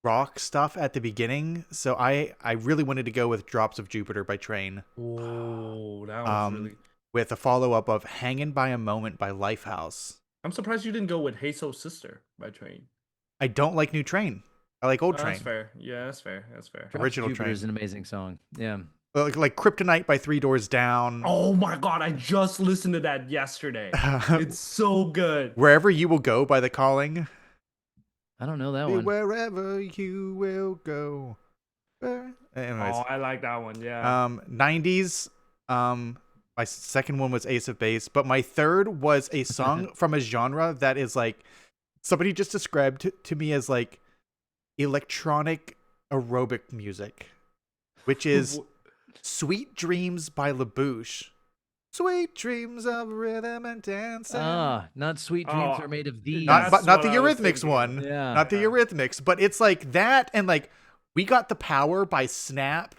rock stuff at the beginning. So I really wanted to go with "Drops of Jupiter" by Train. Oh, that was really. With a follow-up of "Hangin' by a Moment" by Lifehouse. I'm surprised you didn't go with "Hey Soul Sister" by Train. I don't like New Train. I like Old Oh, Train. that's fair. Yeah, that's fair. That's fair. Drops of Original Jupiter Train. is an amazing song. Yeah. Like "Kryptonite" by Three Doors Down. Oh my god, I just listened to that yesterday. It's so good. "Wherever You Will Go" by The Calling. I don't know that one. Wherever you will go. Anyways, Oh, I like that one. Yeah. 90s. My second one was Ace of Base, but my third was a song from a genre that is like somebody just described to me as like electronic aerobic music, which is "Sweet Dreams" by LaBouche. Sweet dreams of rhythm and dancing. Not Sweet Dreams Oh, Are Made of These. Not That's the what I was Eurythmics thinking. one. Yeah. Not the Yeah. Eurythmics, but it's like that and like "We Got the Power" by Snap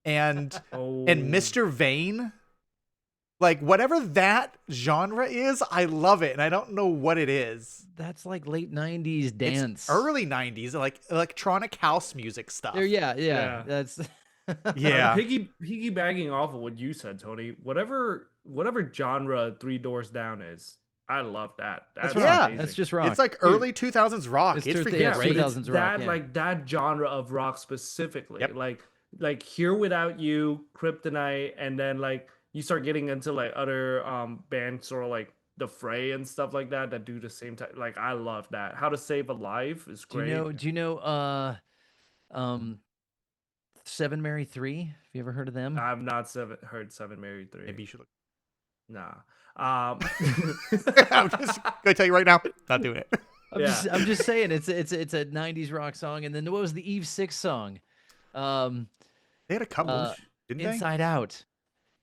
and Oh. Mr. Vane. Like whatever that genre is, I love it and I don't know what it is. That's like late 90s dance. It's early 90s, like electronic house music stuff. Yeah. Yeah. That's Yeah. Piggybacking off of what you said, Tony. Whatever genre Three Doors Down is, I love that. That's rock. rock. amazing. That's just rock. It's like early 2000s rock. It's It's truth- freaking yeah, great. but 2000s it's rock, that yeah. like that genre of rock specifically. Yep. Like Here Without You, Kryptonite, and then like you start getting into like other bands or like The Fray and stuff like that do the same type. Like I love that. How to Save a Life is do great. you know Seven Mary 3? Have you ever heard of them? I've not heard Seven Mary 3. Maybe you should look. Nah. I'm just gonna tell you right now, not doing it. I'm just saying it's a 90s rock song. And then what was the Eve 6 song? They had a couple, didn't they? Inside Out.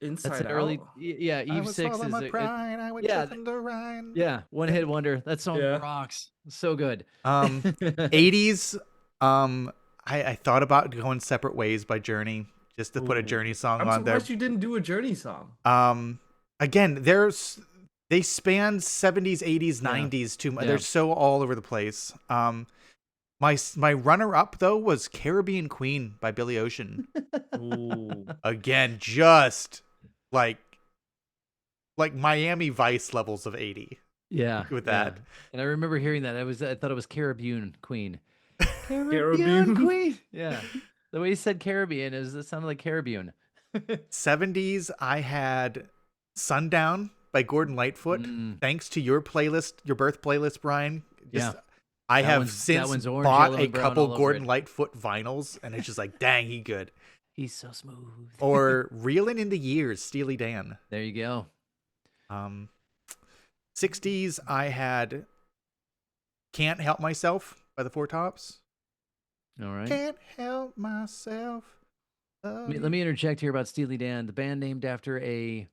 Inside That's an Out. early yeah, I Eve was 6 following is my pride. I went yeah, tripping the Rhine. yeah, one hit wonder. That song Yeah. rocks. So good. 80s. I thought about going "Separate Ways" by Journey just to put a Ooh. Journey song I'm on there. surprised you didn't do a Journey song. Again, they span 70s, 80s, 90s too much. Yeah. They're so all over the place. My runner up though was "Caribbean Queen" by Billy Ocean. Ooh. Again, just like Miami Vice levels of 80 Yeah. with yeah. that. And I remember hearing that. I thought it was Caribbean Queen. Caribbean Queen. Yeah. The way he said Caribbean it sounded like Caribbean. 70s, I had "Sundown" by Gordon Lightfoot. Mm. Thanks to your playlist, your birth playlist, Brian. Yeah. I That have one's- that since one's orange, bought yellow, a and brown couple all over Gordon it. Lightfoot vinyls, and it's just like, dang, he good. He's so smooth. Or "Reelin' in the Years," Steely Dan. There you go. 60s, I had "Can't Help Myself" by the Four Tops. All right. Can't help myself. Let me interject here about Steely Dan, the band named after a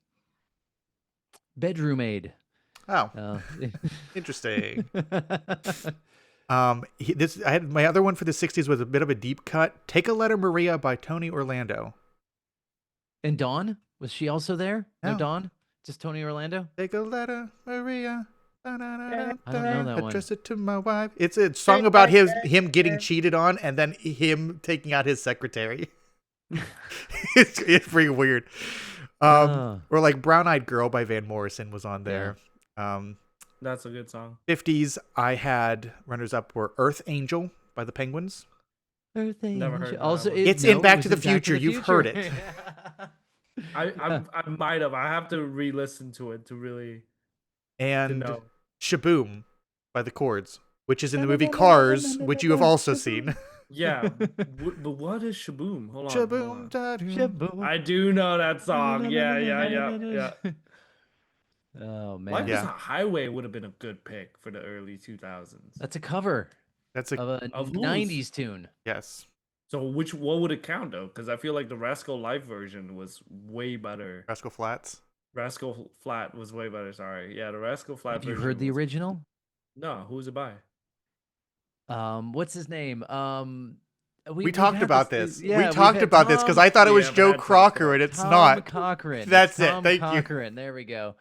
bedroom aid. Oh, interesting. I had my other one for the 60s was a bit of a deep cut. "Take a Letter, Maria" by Tony Orlando. And Dawn? Was she also there? No, No. Dawn? Just Tony Orlando? Take a letter, Maria. I don't know that one. Address it to my wife. It's a song about him getting cheated on and then him taking out his secretary. it's pretty weird. Or like "Brown Eyed Girl" by Van Morrison was on there. That's a good song. 50s, I had runners up were Earth Angel by the Penguins. Earth Never Angel. heard that Also, one. It's in no, Back it to was the in Back Future. You've heard it. I might have. I have to re-listen to it to really to And know. Shaboom by the Chords, which is in the movie Cars, which you have also seen. Yeah, but what is Shaboom? Hold on. Shaboom, da-doom. Shaboom. I do know that song. Yeah. Oh man, Life is Yeah. a Highway would have been a good pick for the early 2000s. that's a cover That's a of a Of whose? 90s tune. yes. So what would it count though? Because I feel like the Rascal Live version was way better. Rascal Flats. Rascal Flat was way better. Sorry, yeah, the Rascal Flat Have you version. heard the was- original? No, who's it by? What's his name? We we've talked had about this. this. Yeah, we we've talked had about this because Tom- I thought it We was have Joe had talked Crocker, about and it. it's Tom not. Cochran. That's It's it. Tom Thank you. Cochran. There we go.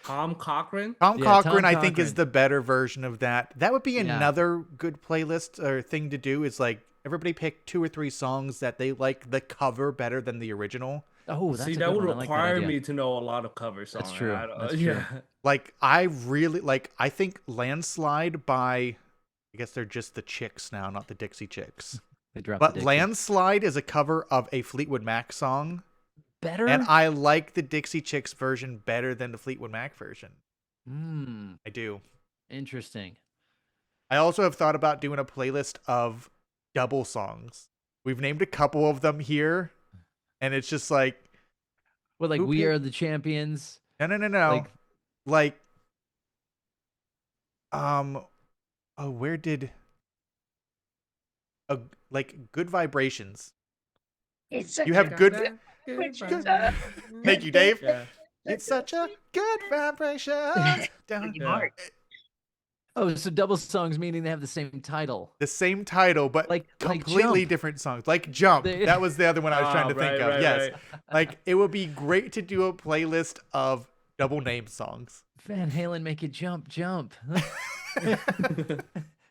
Tom Cochran. Tom Yeah, Cochran, Tom I think, is Cochran. the better version of that. That would be Yeah. another good playlist or thing to do. Is like everybody pick 2 or 3 songs that they like the cover better than the original. Oh, that's See, a that good would one. I like that require idea. me to know a lot of cover songs. That's true. I don't- That's true. yeah. Like I really like. I think "Landslide" by, I guess they're just the Chicks now, not the Dixie Chicks. They dropped But the Dixie. "Landslide" is a cover of a Fleetwood Mac song, better. and I like the Dixie Chicks version better than the Fleetwood Mac version. Hmm. I do. Interesting. I also have thought about doing a playlist of double songs. We've named a couple of them here, and it's just like, Well, like Who we picked- are the champions. no. Like- Where did, like Good Vibrations. It's such You a have good, Which good- is, Thank you, Dave. Yeah. It's such a good vibration. Down Ricky Martin. Oh, so double songs meaning they have the same title. the same title, but Like completely Jump. different songs. Like Jump. They- That was the other one I was trying to think of. Right, Yes. right. Like it would be great to do a playlist of double name songs. Van Halen, make it jump, jump.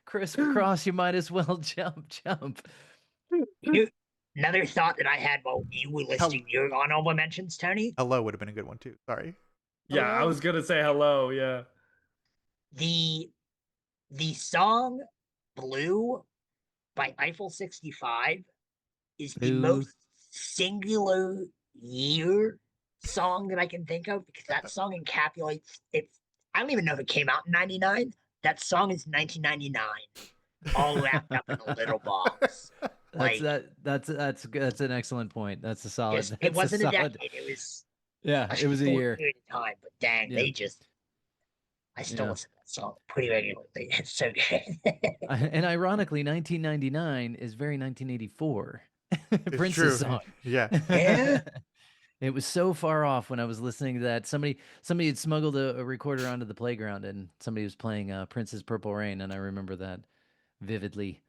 Crisscross, you might as well jump. Another thought that I had while you were listing your honorable mentions, Tony. Hello would have been a good one too. Sorry. Yeah, I was gonna say hello. Yeah. The song "Blue" by Eiffel 65 is the Blue. most singular year song that I can think of because that song encapsulates it. I don't even know if it came out in '99. That song is 1999, all wrapped up in a little box. Like, That's an excellent point. That's a solid. just, it that's wasn't a solid- decade. It was Yeah, it was a short year. period of time. But dang, Yeah. they just. I still Yeah. listen to that song pretty regularly. It's so good. And ironically, 1999 is very 1984. It's Prince's true. song. Yeah. Yeah. It was so far off when I was listening to that. Somebody had smuggled a recorder onto the playground, and somebody was playing Prince's "Purple Rain," and I remember that vividly.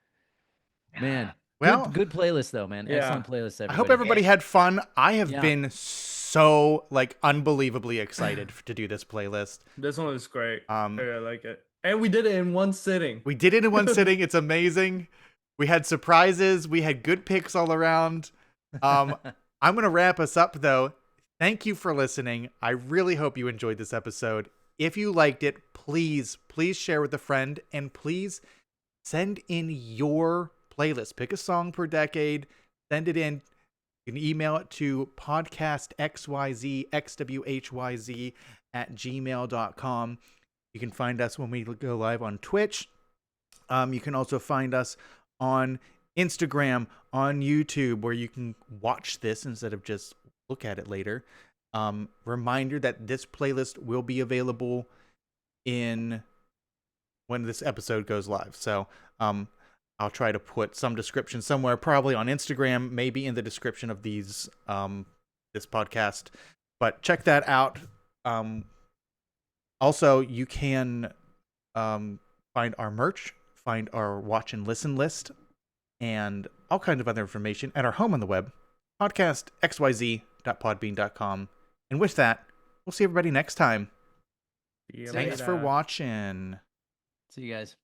Man, Well, good playlist though, man. Yeah. Excellent playlist. I hope everybody. everybody had fun. I have Yeah. been so like unbelievably excited to do this playlist. This one is great. Yeah, I like it. And we did it in one sitting. we did it in one sitting. It's amazing. We had surprises. We had good picks all around. I'm going to wrap us up though. Thank you for listening. I really hope you enjoyed this episode. If you liked it, please share with a friend and please send in your playlist. Pick a song per decade, send it in. You can email it to podcastxyz@gmail.com. You can find us when we go live on Twitch. You can also find us on Instagram, on YouTube, where you can watch this instead of just look at it later. Reminder that this playlist will be available when this episode goes live. So I'll try to put some description somewhere, probably on Instagram, maybe in the description of this podcast. But check that out. Also, you can find our merch, find our watch and listen list, and all kinds of other information at our home on the web, podcastxyz.podbean.com. And with that, we'll see everybody next time. See you Thanks for later. watching. See you guys.